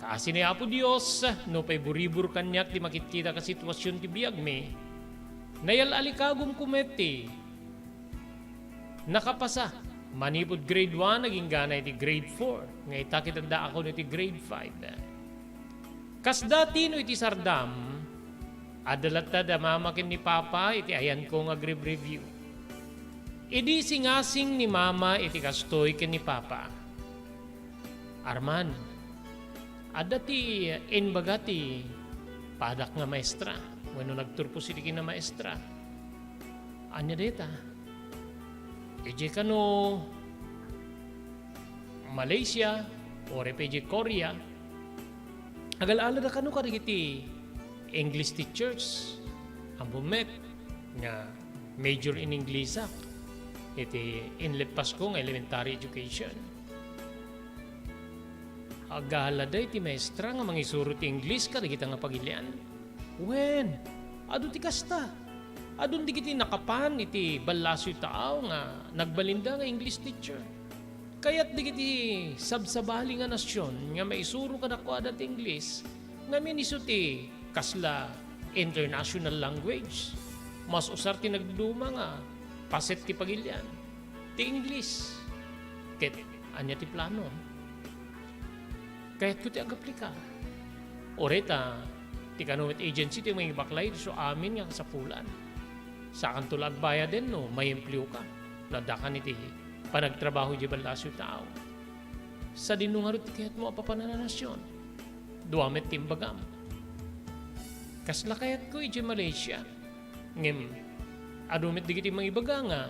Kaasi ni Apo Dios, no pa'y buribur kanyak ti makikita ka sitwasyon ti biyag me. Nayal alikagum kumeti. Nakapasa. Manipod grade 1, naging ganay ti grade 4. Ngay takit anda ako ni ti grade 5. Kas dati no iti sardam, adalata da mamakin ni Papa iti ayan ko nga review. Idi singasing ni Mama iti kastoy ken ni Papa. Arman, adati inbagati padak nga maestra. Wano nagturpos iti kina maestra. Anya deta? Iji kano Malaysia o repiji Korea. Agal-ala na kano karigiti English teachers ang bumet nga major in English iti inlepas ko nga elementary education. Agala da iti maestra nga mangisuro ti English karigita nga pagilian. Wen, adun ti kasta. Adun di kiti nakapan iti balasyo tao nga nagbalinda nga English teacher. Kaya't di kiti sabsabali nga nasyon nga maisuro ka na ko adat English nga miniso ti kasla international language. Mas usar ti nagduma nga paset ti pagilyan. Ti English. Ket anya ti plano. Kaya't ko ti agaplika. Oreta, ti kanumit agency ti may baklay so amin nga kasapulan. Sa kantulag bayad din no, may empleo ka. Nadakan iti panagtrabaho di balasyo tao. Sa dinungarot kayat mo apapananasyon. Duamet timbagam. Kasla kayat ko iti Malaysia. Ngem, adumit di kiti mga ibaga nga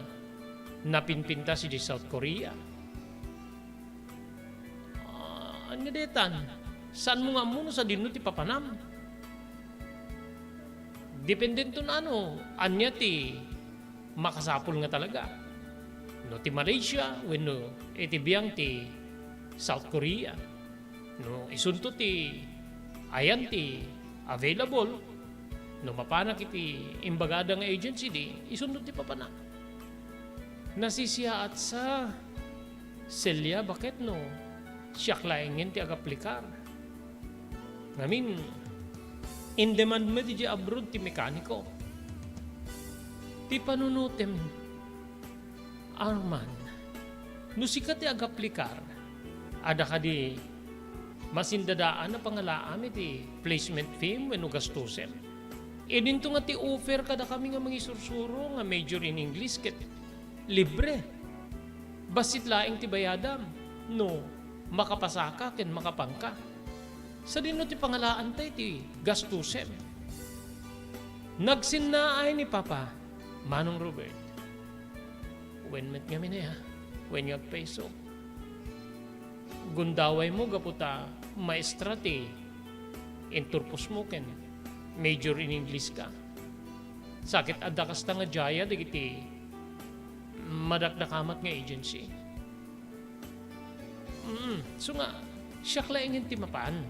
napinpinta si di South Korea. Anya detan, saan mo nga muna sa dinu ti papanam? Dependento na anya ti makasapol nga talaga. No ti Malaysia, wenno iti biyang ti South Korea. No isunto ti ayan ti available. No mapanak iti imbagada nga agency di isunto ti papanak. Nasisiyaat sa selya bakit no siyak laengin ti agaplikar. Ngamin in demand mo di abroad ti mekaniko. Ti panunutem Arman, no sikat ti agaplikar, ada ka di masindadaan na pangalaam iti placement fee wenno gastusen. E dinto nga ti offer kada kami nga mangisursuro nga major in English ket libre. Basit laing ti bayadam, no makapasaka ken makapangka. Sa dinno ti pangalaan tayo ti gastusen. Nagsinnaay ni Papa, Manong Robert, when met kami na when yung peso. Gundaway mo gaputa maestra ti inturpos mo ken major in English ka. Sakit adda kasta nga jaya digiti madakdakamat nga agency. So nga siyak laingin ti mapan.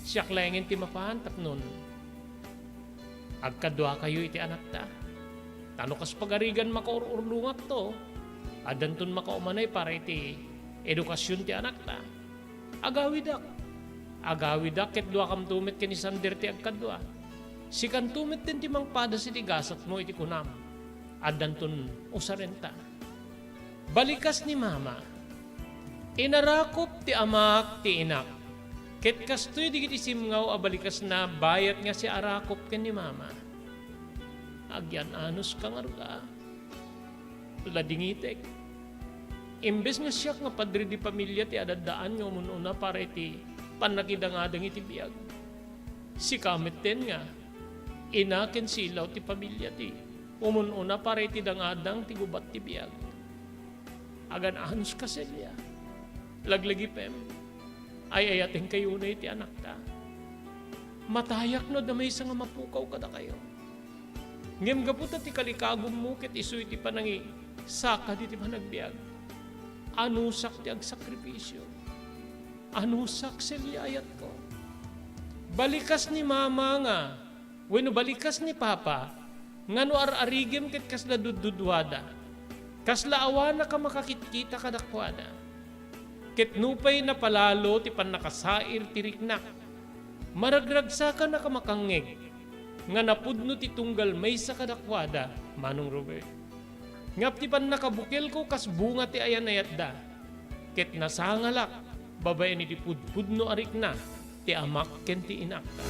Siyak laingin ti mapan tapnon agkadwa kayo iti anak ta. Tano kas pagarigan makaururlungat to, Adanton makaumanay para iti edukasyon ti anak ta. Agawidak. Agawidak ket dua kam tumit ken ni Sander ti agkadwa. Si kan tumit din ti mangpada si ti gasat mo iti kunam. Adanton usarenta. Balikas ni mama. Inarakop ti amak ti inak. Ket kastoy digit isimngaw a balikas na bayat nga si arakop ken ni mama. Agyan anos ka nga ruta. Ladingitek. Imbes nga siya nga padre di pamilya ti adadaan nga umununa para iti panakidangadang iti biyag. Si kamit ten nga, inaken silaw ti pamilya ti umununa para iti dangadang ti gubat ti biyag. Agan anos ka selya. Laglagi pem, ay ayating kayo na iti anak ta. Matayak no damay sa nga mapukaw kada kayo. Ngem gaputa ti kalikagom mo ket isu iti panangi saka di ti panagbiag. Anusak ti agsakripisyo. Anusak selyayat ko. Balikas ni mama nga. Wenno balikas ni papa. Ngano ar-arigem ket kasla dududwada. Kasla awana ka makakitkita kadakwada. Ket nupay na palalo ti pannakasair ti riknak. Maragragsa ka na ka makangeg. Nga napudno ti tunggal may sa kadakwada. Manong Robert. Ngap ti pan nakabukil ko kas bunga ti ayan ayat da. Ket nasangalak, babay ni ti pudpudno arik na, ti amak ken ti inak da.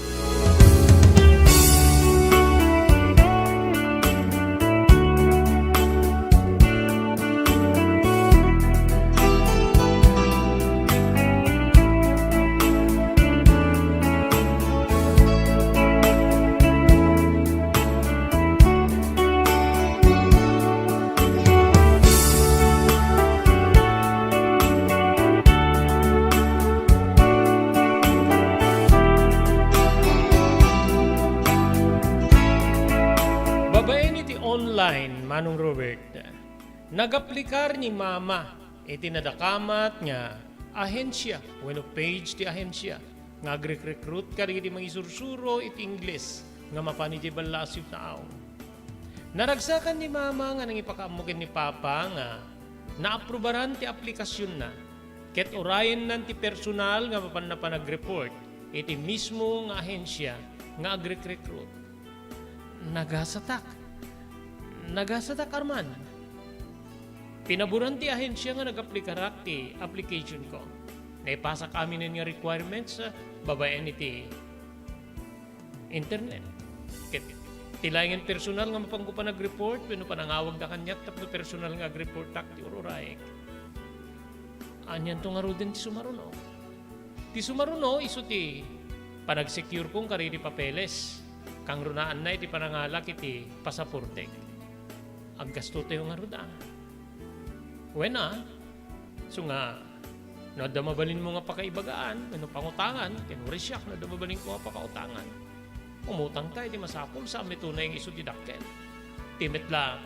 Online, Manong Robert, nagaplikar ni mama iti nadakamat nga ahensya, wenno page ti ahensya, nga agrik-recruit ka iti mangisursuro iti Ingles, nga mapani ti balasip na aw. Naragsakan ni mama nga nang ipakaamukin ni papa nga naaprubaran ti aplikasyon na, ket orayan nan ti personal nga mapan na panag-report iti mismo nga ahensya nga agrik-recruit. Nagasatak arman. Pinaburan ti ahensya nga nag-aplikarak ti application ko. Naipasa kami nga requirements sa babayan iti internet. Tilayangan personal nga mapangko pa nag-report, pino panangawag na kanyat, tapno personal nga ag-report tak ti ururayek. Anyan to nga ruden ti sumaruno. Ti sumaruno, iso ti panag-secure kong kariri papeles. Kang runaan na iti panangalak iti pasaportek. Ang gasto tayo nga ruda. Wena, so nga, nadamabalin mo nga pakaibagaan, ano pangutangan, kinuri siya, nadamabalin ko nga pakautangan. Umutang tayo, di masapol, sa amin tunay yung iso di dakkel. Timit lang.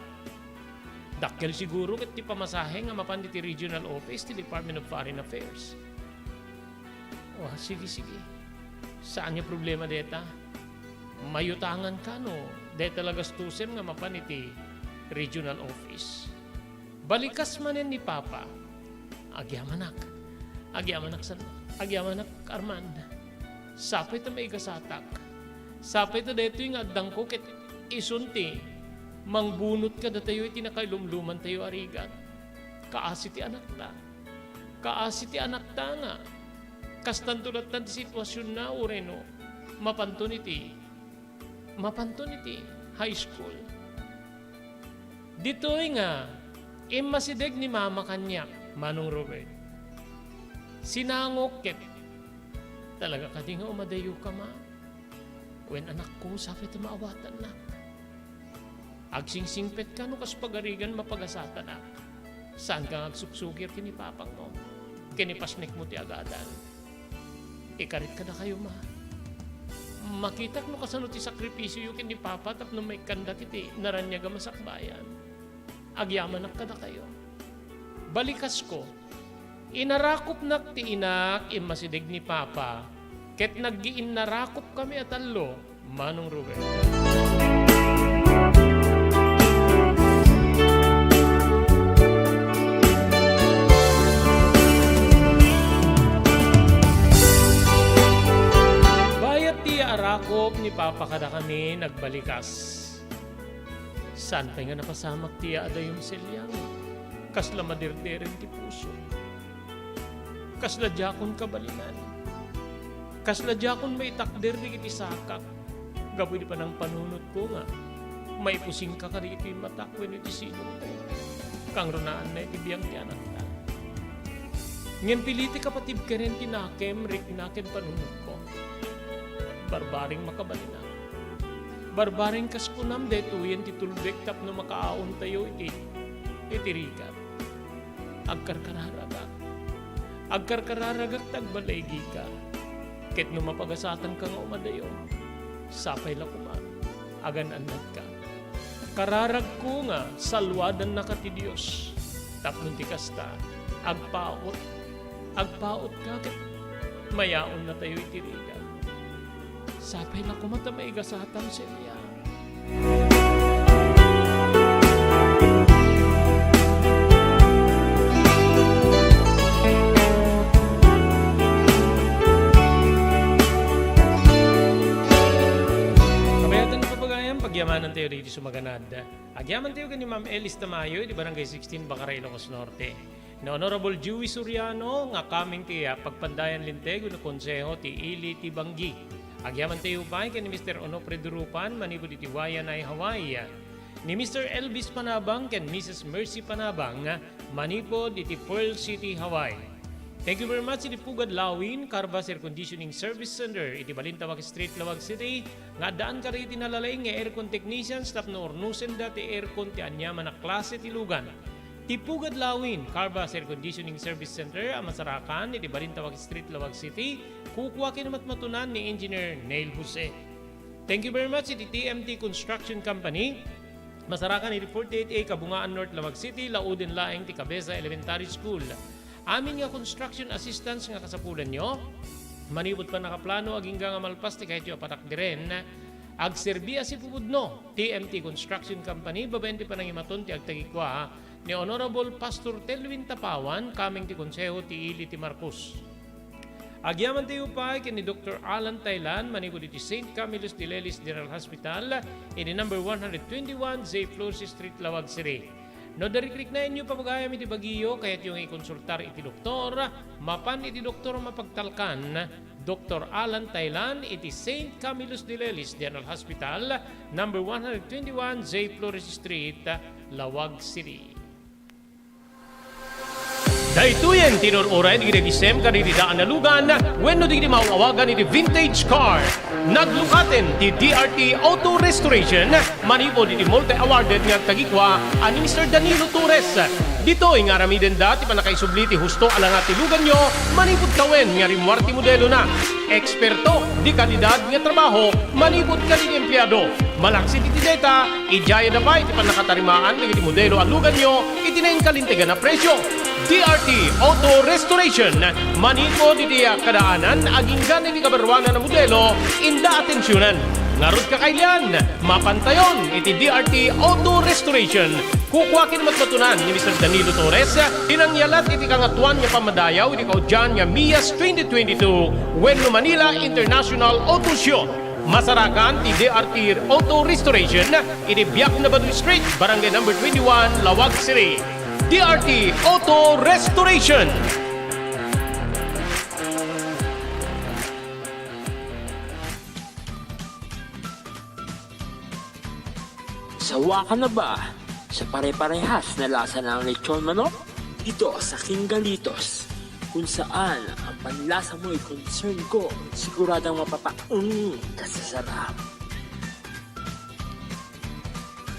Dakkel siguro, kat di pamasahe nga mapandi ti Regional Office, ti Department of Foreign Affairs. Oh, sige. Saan yung problema deta? Mayutangan ka, no? Deta lagastusin nga mapandi ti Regional Office. Balikas manen ni Papa. Agyamanak Armand. Sapay ta may gasatak. Sapay ta dito yung addang ko ket isunti. Mangbunot ka datayo iti nakailumluman tayo arigat. Kaasi ti anak ta nga. Kastantulatan ti sitwasyon na ureno. Mapanton iti high school. Dito'y nga, masideg ni mama kanyak, Manong Robert. Sinangok ket. Talaga ka di nga umadayo ka ma. When anak ko, sabi ito maawatan na. Agsingsingpet ka no kas pagarigan mapagasatan na. Saan ka agsuksukir kini papang mo? Kinipasnik mo ti agadan. Ikarit ka na kayo ma. Makitak no kasano ti sakripisyo yung kini papa tapno may kanda kiti naranyaga masakbayan. Agyaman na kada kayo. Balikas ko, inarakop nak ti inak imasidig ni papa, ket naggiin narakop kami atalo, Manong Ruben. nagpapakada kami nagbalikas. Saan pa nga napasamak tiya ada yung selyang? Kasla madirdirin ti puso. Kasla dyakon kabalinan. Kasla dyakon may takder di kiti sakak. Gabi di pa ng panunod ko nga. May pusing ka kari iti matakwen iti sinong tayo. Kang runaan na iti biyang ti anak ta. Ngayon piliti kapatid ka rin tinakem, rikinaken panunod ko. Barbaring makabalinan. Barbaring kaskunam detuyen ti tulbek tap no makaaon tayo iti rigat. Agkarkararagak. Agkarkararagak tagbalaygi ka. Ket no mapagasatan ka nga umadayo. Sapay la kuma. Agan-anad ka. Kararag ko nga salwadan na ka ti Diyos. Tapnon ti kasta. Agpaot. Agpaot ka ket mayaon na tayo iti rigat. Sapay na kumata maigasatan siya. Kabayatan ng papagayang pagyamanan tayo rito sumaganad. Agyaman tayo ni Ma'am Elis Tamayo, di Barangay 16, Bacaray, Ilocos Norte. Na Honorable Dewey Soriano, nga kaming tiya pagpandayan lintego na konseho ti Ili ti Banggi. Agyaman tayo pa ni Mr. Onofre Durupan, manipod iti Wayan ay Hawaii. Ni Mr. Elvis Panabang ken Mrs. Mercy Panabang, manipod iti Pearl City, Hawaii. Thank you very much iti Pugad Lawin, Carvas Air Conditioning Service Center, iti Balintawak Street, Lawag City. Nga daan ka rin iti nalalay nga aircon technicians, tapno ornusen dati aircon ti anyaman na klase ti lugan. Ti Pugad Lawin, Carvas Air Conditioning Service Center, Amasarakan, iti Balintawak Street, Lawag City. Kukuha kinamatmatunan ni Engineer Neil Jose. Thank you very much iti TMT Construction Company. Masarakan iti 48A Kabungaan North, Lawag City, Lauden Laeng ti Cabeza Elementary School. Amin nga construction assistance nga kasapulan nyo. Manibot pa nakaplano aging nga malpas ti kahit yung apatak diren. Agserbiya si Pupudno, TMT Construction Company, babente pa nang imaton ti agtagikwa ni Honorable Pastor Telvin Tapawan, kaming ti konseho ti Ili ti Marcos. Agyaman tayo pa kay ni Dr. Alan Taylan, manipod iti St. Camillus de Lelis General Hospital, in number 121 J. Flores Street, Lawag City. No, dariklik na inyo papagayam iti Baguio, kaya't yung ikonsultar iti doktor, mapan iti doktor mapagtalkan, Dr. Alan Taylan, iti St. Camillus de Lelis General Hospital, number 121 J. Flores Street, Lawag City. Dahituyen tinur-oray di Gisem kanididaan na lugan wenno di mauawagan iti vintage car. Naglukaten ti DRT Auto Restoration manipod iti multi-awarded nga tagikwa ani Mr. Danilo Torres. Dito nga ramiden dati pa nakaisubli ti husto ala nga ti lugan nyo manipod kawen nga rimwarti modelo na. Eksperto di kalidad nga trabaho manipod kanidi empleyado. Malaksi ti data ijaya na pa iti panakatarimaan nga iti modelo ang lugan nyo itinayin kalintigan na presyo. DRT Auto Restoration manipod iti kadaanan aging ganin iti kabarwanan na modelo inda atensyonan. Ngarod ka kailan, mapantayon iti DRT Auto Restoration. Kukwakin matmatunan ni Mr. Danilo Torres, tinangyalat iti kangatuan nga pamadayaw iti kaudyan nga MIAS 2022 Wenno Manila International Auto Show. Masarakan ti DRT Auto Restoration iti Biak na Baduy Street, Barangay number 21, Lawag City. DRT Auto Restoration. Sawa ka na ba sa pare-parehas na lasa ng lechon manok? Dito sa King Galitos, kung saan ang panlasa mo ay concern ko, siguradang kasasarap.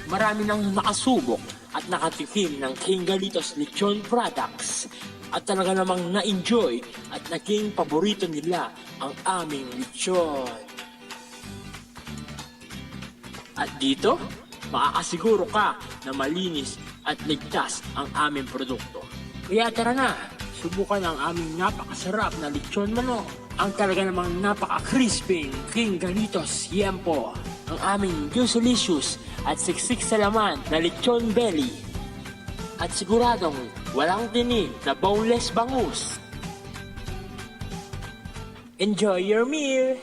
Marami nang nakasubok at nakatikim ng King Galitos lechon products at talaga namang na-enjoy at naging paborito nila ang aming lechon. At dito, makakasiguro ka na malinis at ligtas ang aming produkto. Kaya tara na, subukan ang aming napakasarap na lechon manok. Ang talaga namang napaka-crispy King Galitos Yempo. Ang aming juicelicious at siksik sa laman na lechon belly. At siguradong walang tinig na boneless bangus. Enjoy your meal!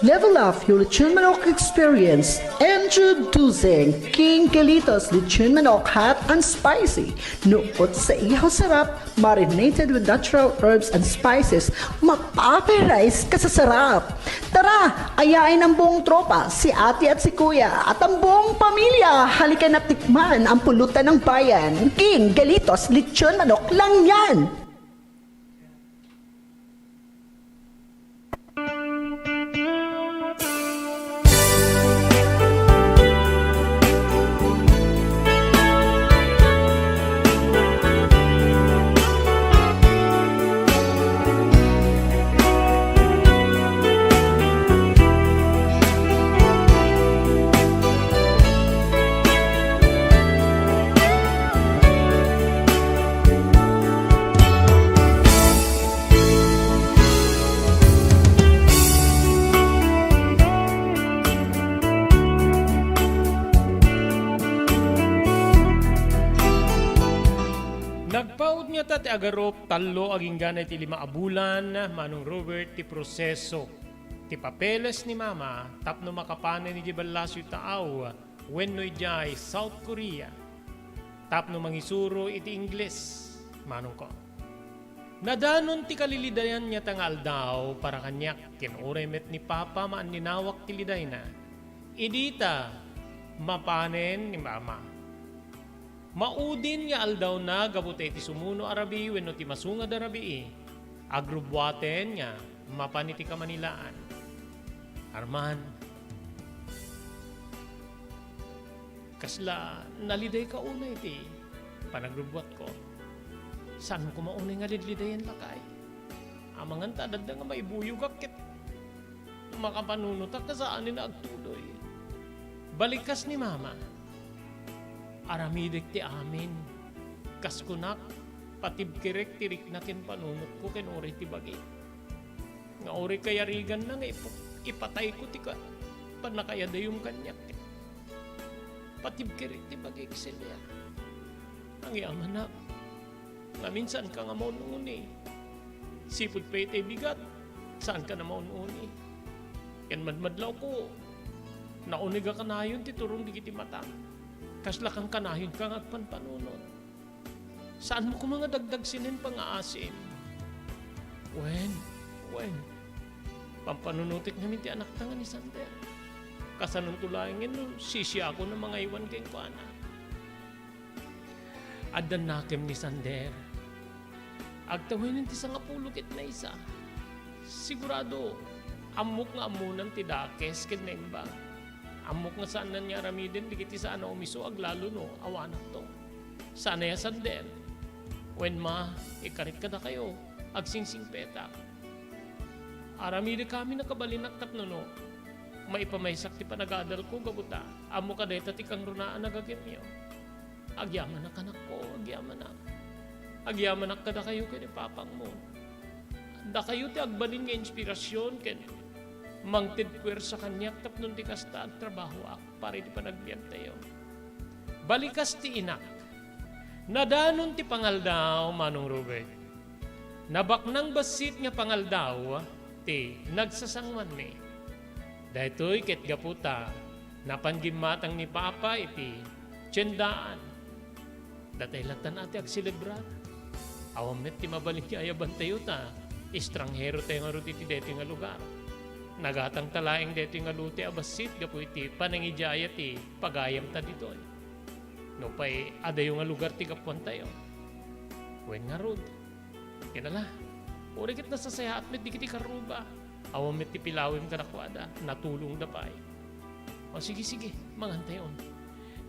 Level up your lechon manok experience. Introducing King Kelitos Lechon Manok Hot and Spicy. Nuot sa ihaw sarap, marinated with natural herbs and spices, mapaparize ka sa sarap. Tara, ayain ang buong tropa, si ate at si kuya, at ang buong pamilya. Halika na tikman ang pulutan ng bayan. King Kelitos Lechon Manok lang yan. Nagpaud niya ti agarop talo aging ganay ti 5 abulan manong Robert ti proseso. Ti papeles ni mama tapno makapanen ni Jibalasyo taaw wenno ijay South Korea. Tapno mangisuro iti Ingles manong ko. Nadanon ti kalilidayan niya tangal daw para kanyak kinuremet ni Papa maan ninawak ti liday na. Idita mapanen ni mama. Maudin nga aldaw na gabutay ti sumuno arabi wenno ti masungad arabi agrubwaten nga mapaniti ka Manilaan. Arman, kasla naliday ka unay ti panagrubwat ko. Saan ko maunay nga lidlidayan lakay? Amangan tadad nga maibuyog akit. Makapanunutak ka saan na agtuloy. Balikas ni mama. Aramidik ti amin. Kaskunak, patibkirek tirik na kin panunot ko ken ori ti bagi. Nga ori kayarigan na nga ipatay ko ti ka. Panakayada yung kanyak. Patibkirek ti bagi ksilya. Ang yaman na. Nga minsan ka nga maununi. Sipod pa iti bigat. Saan ka na maununi? Yan madmadlaw ko. Nauniga ka na yun ti turong di kiti mata. Kasla kang kanayon kang agpanpanunod. Saan mo ko mga dagdag sinin pang-aasim? When? Pampanunutik namin ti anak tanga ni Sander. Kasanong tulangin no, sisya ako ng mga iwan kayong kuana. Adan nakem ni Sander. Agtawinin ti sangapulukit na isa. Sigurado, amok nga amunan ti dakes ken ba. Amok nga saan na niya ramidin, di kiti saan na umiso aglalo no, awanak to. Sana ya Sander. When ma, ikarit ka na kayo, agsingsing petak. Aramidi kami nakabalinak tapno no. Maipamaysak ti panagadal ko, gabuta. Amo ka dahi tatikang runaan nagagimyo. Agyaman na kanak ko, agyaman na. Agyaman na ka na kayo kini papang mo. Da kayo ti agbalin nga inspirasyon ken mangtid puwersa kanyak tapnon ti kasta at trabaho ak para iti panagbiyan tayo. Balikas ti inak. Nadanon ti pangaldaw manong Robert. Nabaknang basit nga pangaldaw ti nagsasangwan ni. Dahitoy ket gaputa napanggimatang ni Papa iti tiyendaan. Datay latan ati agsilebrar. Awamet ti mabalin ti ayaban tayo ta. Estranghero tayo nga ruti ti deti nga lugar. Nagatang talaeng deti nga luti abasit gapu iti panangijaya ti pagayam ta ditoy. No pa'y adayo nga lugar ti kapuan tayo. Wen nga rod. Kinala. Urikit na sa saya at met di kiti karuba. Awam met ti pilawim ka nakwada. Natulong da pa'y. O sige, mangantayon.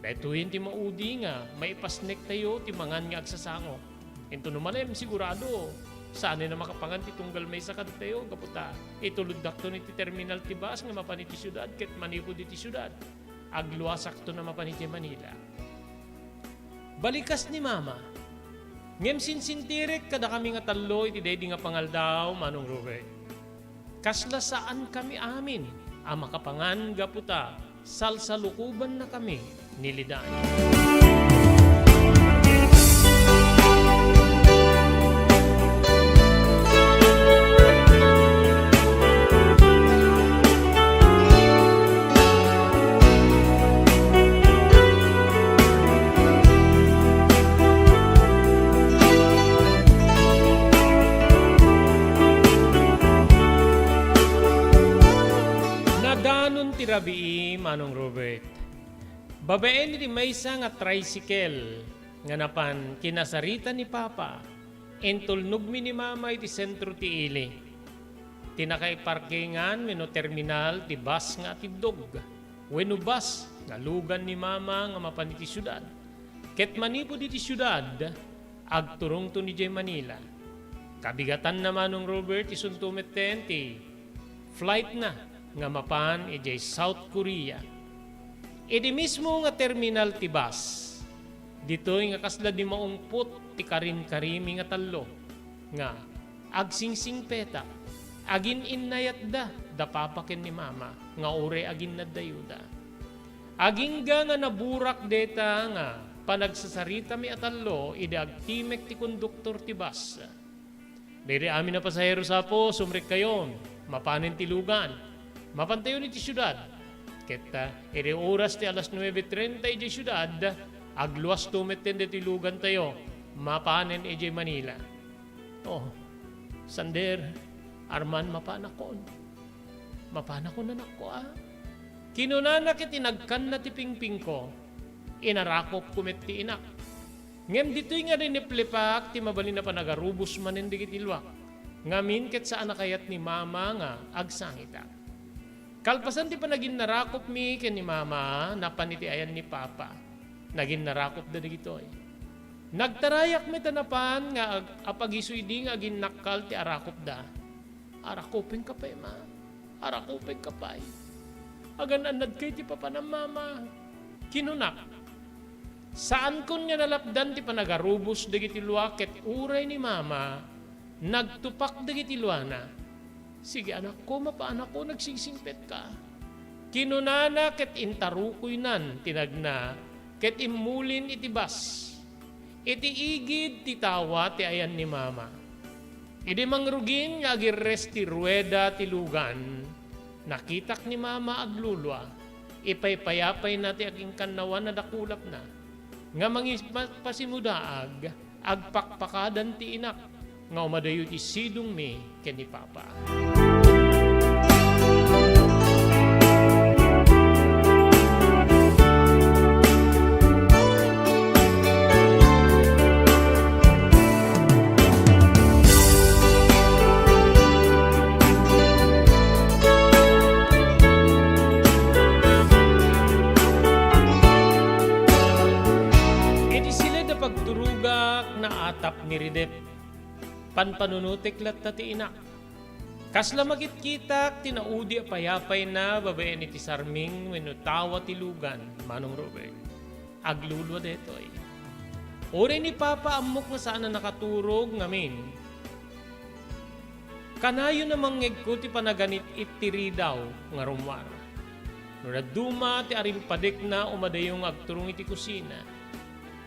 Dahituin ti maudi nga, maipasnek tayo ti mangan nga agsasango. Ito numalem sigurado. Saan na makapangan ti tunggal may sakad tayo, kaputa. Itulod dakto ni ti terminal ti bus nga mapaniti syudad, ket manipod iti syudad. Agluwasak to na mapaniti Manila. Balikas ni mama. Ngem sinsintirik kada kami nga talo iti dedi nga pangaldaw manong Robert. Kasla saan kami amin, ang makapangan gaputa, salsalukuban na kami nilidan. ti rabii, Manong Robert. Babaen ni maysa nga tricycle nga napan kinasarita ni Papa. Entulnog mi ni Mama iti sentro ti ili. Tinakay parkingan wenno terminal ti bus nga tibdog. Wenno bus nga lugan ni Mama nga mapan iti syudad. Ket manipod iti syudad, agturong to ni Jay Manila. Kabigatan naman ng Robert isuntumeten ti flight na nga mapan iti South Korea. Idi mismo nga terminal ti bus. Dito'y nga kasla di maungput ti karin-karimi nga talo. Nga agsingsing peta. Agin innayat da papaken ni Mama. Nga ure agin nadayuda. Aging nga naburak deta nga panagsasarita mi atalo idi agtimek ti konduktor ti bus. Dere amin na pasahero sa po, sumrik kayon, mapanin ti lugan, mapantayo ni ti syudad. Keta, ere oras ti alas 9:30 di syudad, agluwas tumeten ti lugan tayo, mapanin ije Manila. Oh, Sander, Arman, mapanakon. Mapanakon na nako Kinunana kiti nagkan na ti pingping ko, inarakop kumit ti inak. Ngem dito'y nga rin iplipak ti mabalin na panagarubos manin digit ilwak. Ngamin ket sa anakayat ni Mama nga agsangita. Kalpasan ti panagin narakop mi ken ni Mama napaniti ayan ni Papa. Nagin narakop da digitoy. Nagtarayak mi tanapan nga apagisuy di nga agin nakal ti arakop da. Arakopin ka pa ma. Arakopin ka pa. Agan anad kay ti Papa ng Mama. Kinunak. Saan kun nga nalapdan ti panagarubos dagiti luwa ket uray ni Mama nagtupak dagiti luwana. Sige anak ko, mapaanak ko, nagsisingpet ka. Kinunana ket intarukoy nan tinagna ket imulin iti bas. Iti igid ti tawa ti ayan ni Mama. Idi mangrugin nga agires ti rueda ti lugan. Nakitak ni Mama aglulwa. Ipaypayapay na ti aging kanawan na dakulap na. Nga pasimudaag, agpakpakadan ti inak, nga umadayo ti sidong mi ken ni Papa. Atap ni Ridep, panpanunutik lat ti inak. Kasla magitkitak, tinaudi payapay na babae ni ti Sarming wenno tawa ti lugan, Manong Robert. Aglulwa detoy. Ore ni Papa amok nga saan na nakaturog ngamin. Kanayo na mangyeg ko ti panaganit itiri daw nga rumwar. Nuna duma ti arimpadek na umadayong agturong iti kusina.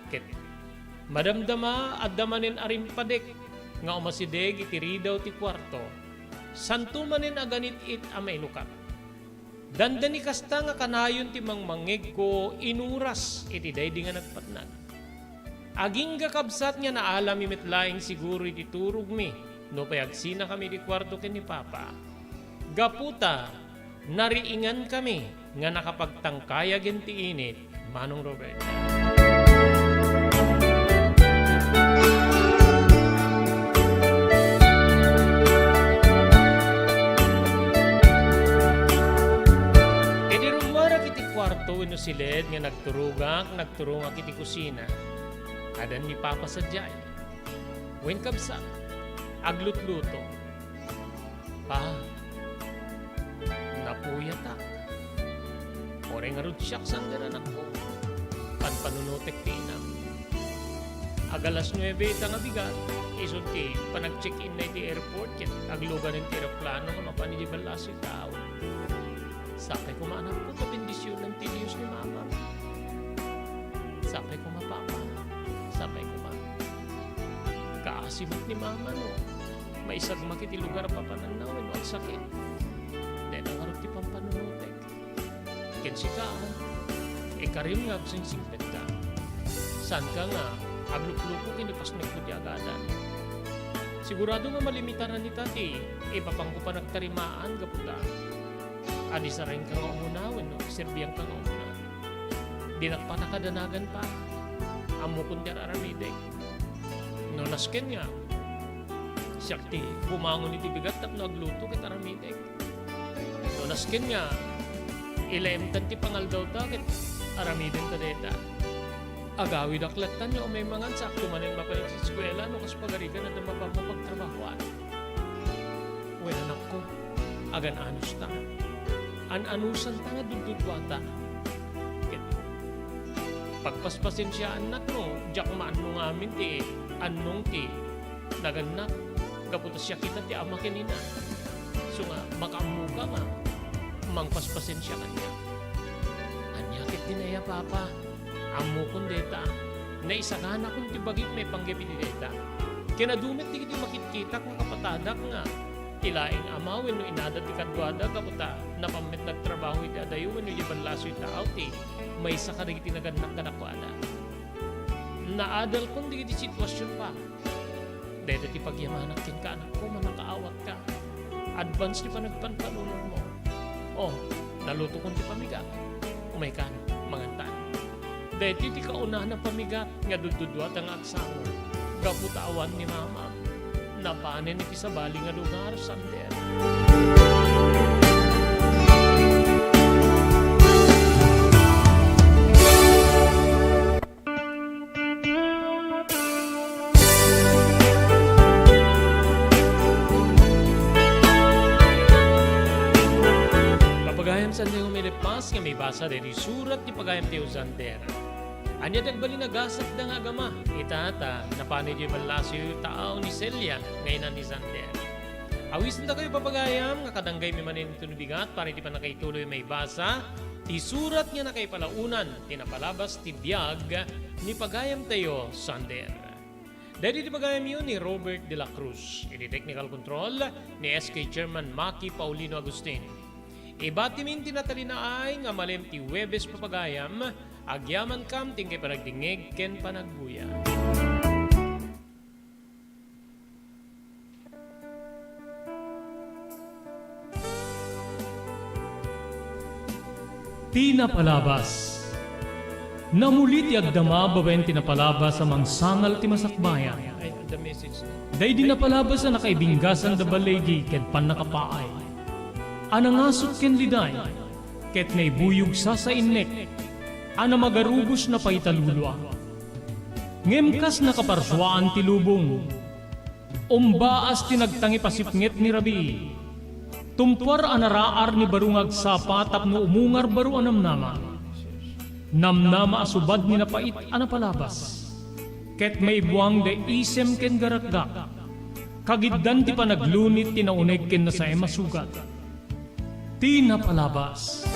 Ket madamdama at damanin arimpadek nga umasideg itiri daw ti kwarto. Santo manin aganit it amainukat. Dandani kasta nga kanayon ti mangmangeg ko inuras iti daydi nga nagpatnag. Aging kakabsat nga naalam imitlaing siguro iti turog mi no payagsina kami di kwarto ken ni Papa. Gaputa, nariingan kami nga nakapagtangkayag ti init, Manong Robert. Wenno silid nga nagturugak iti kusina. Adan ni Papa sadyay. Wen kabsa, aglutluto. Pa, napuyata. Ore nga rod siyak sandaran ako. Panpanunutek tinam. Agalas 9 ita nga bigat. Isunti, panag-check-in na iti airport. Kit aglugan ng tiraplano nga mapanidibalaso tao. Sapay ko maanak ko ta bendisyon ng tinius ni Mama. Sapay ko mapapa. Sapay ko kaasimat ni Mama no. May isagmak iti lugar papananaw no ang sakit. Dahil ang harap ti pampanunutek. Kensi ka karim nga singsingpet ka. San ka nga aglup-lupo kinipas nagpudyagadan. Sigurado nga malimitaran ni tati. Ipapang ko pa nagtarimaan kaputa. Adi sa rin ka nga umunawin, no? Sirbiyang ka nga umunawin. Di nagpanakadanagan pa. Amo kundi aramidek. No nasken nga. Siya ti bumangon iti bigat tap nagluto kit aramidek. No nasken nga. Ilemtan ti pangaldaw ta kit aramiden ta deta. Agawid aklatan nyo may mga sakto manin mapalit sa eskwela no kas pagarigan na damabang mo pagtrabahoan. Well, anak ko, agan anus ta. An-anusan ta nga dududwata. Pagpaspasin siya anak no, jak maan mo nga amin ti, anong ti, naganak, kaputas siya kita ti ama kinina. So nga, makamuka nga, mangpaspasin siya kanya. Anyakit din na ya, papa. Amo kong deta, na isagana kong tibagit may panggapit ni deta. Kinadumit di kiti makitkitak ng kapatadak nga. Ilaing amawin no inadad ti kadwada kaputa na pamit nagtrabaho iti adayo no iban laso iti auti may sakarig iti naganak kanakwada. Naadal kong di kiti sitwasyon pa. Deta ti pagyamanak kin ka anak ko manakaawat ka. Advance ti panagpanpanunan mo. Oh, naluto kong ti pamigat. Umay ka, mangantan. Dahil ti kauna na pamigat nga dududwat ang aksamo. Kaputawan ni mama. Napanin iti sa bali nga lugar, Sander. Papagayam Sander nga may lepas nga may basa din surat ni Pagayam Teo Sander. Anya dagbali nagasap da nga agama. Itata, napanay di balasyo yung tao ni Celia, ngayon ni Sander. Awis na kayo papagayam, nga kadanggay may manin ito bigat, para di pa nakaituloy may basa, ti surat nga na kay palaunan, tinapalabas ti biyag, ni Pagayam Teo Sander. Dahil di Pagayam yun ni Robert de la Cruz, iti technical control ni SK Chairman Maki Paulino Agustin. Ibatimin tinatalina ay nga malim ti Webes Papagayam, agyaman kam tingkay panagdingig ken panagbuya. Tinapalabas. Namulit ti agdama babaen tinapalabas sa mangsangal ti masakbayan. Day dinapalabas na nakaibinggasan da balegi ken panakapaay. Anangasot ken liday ket naibuyog sa innet. Ana magarubos na paitalulwa. Ngemkas na kaparswaan ti lubong. Umbaas tinagtangi pasipnget ni Rabi. Tumpar anaraar ni barungag sapatap no umungar baru anamnama. Namnama asubad ni napait anapalabas. Ket may buwang de isem ken garakgak. Kagiddan ti panaglunit tinauneg ken na sa emasugat. Tinapalabas.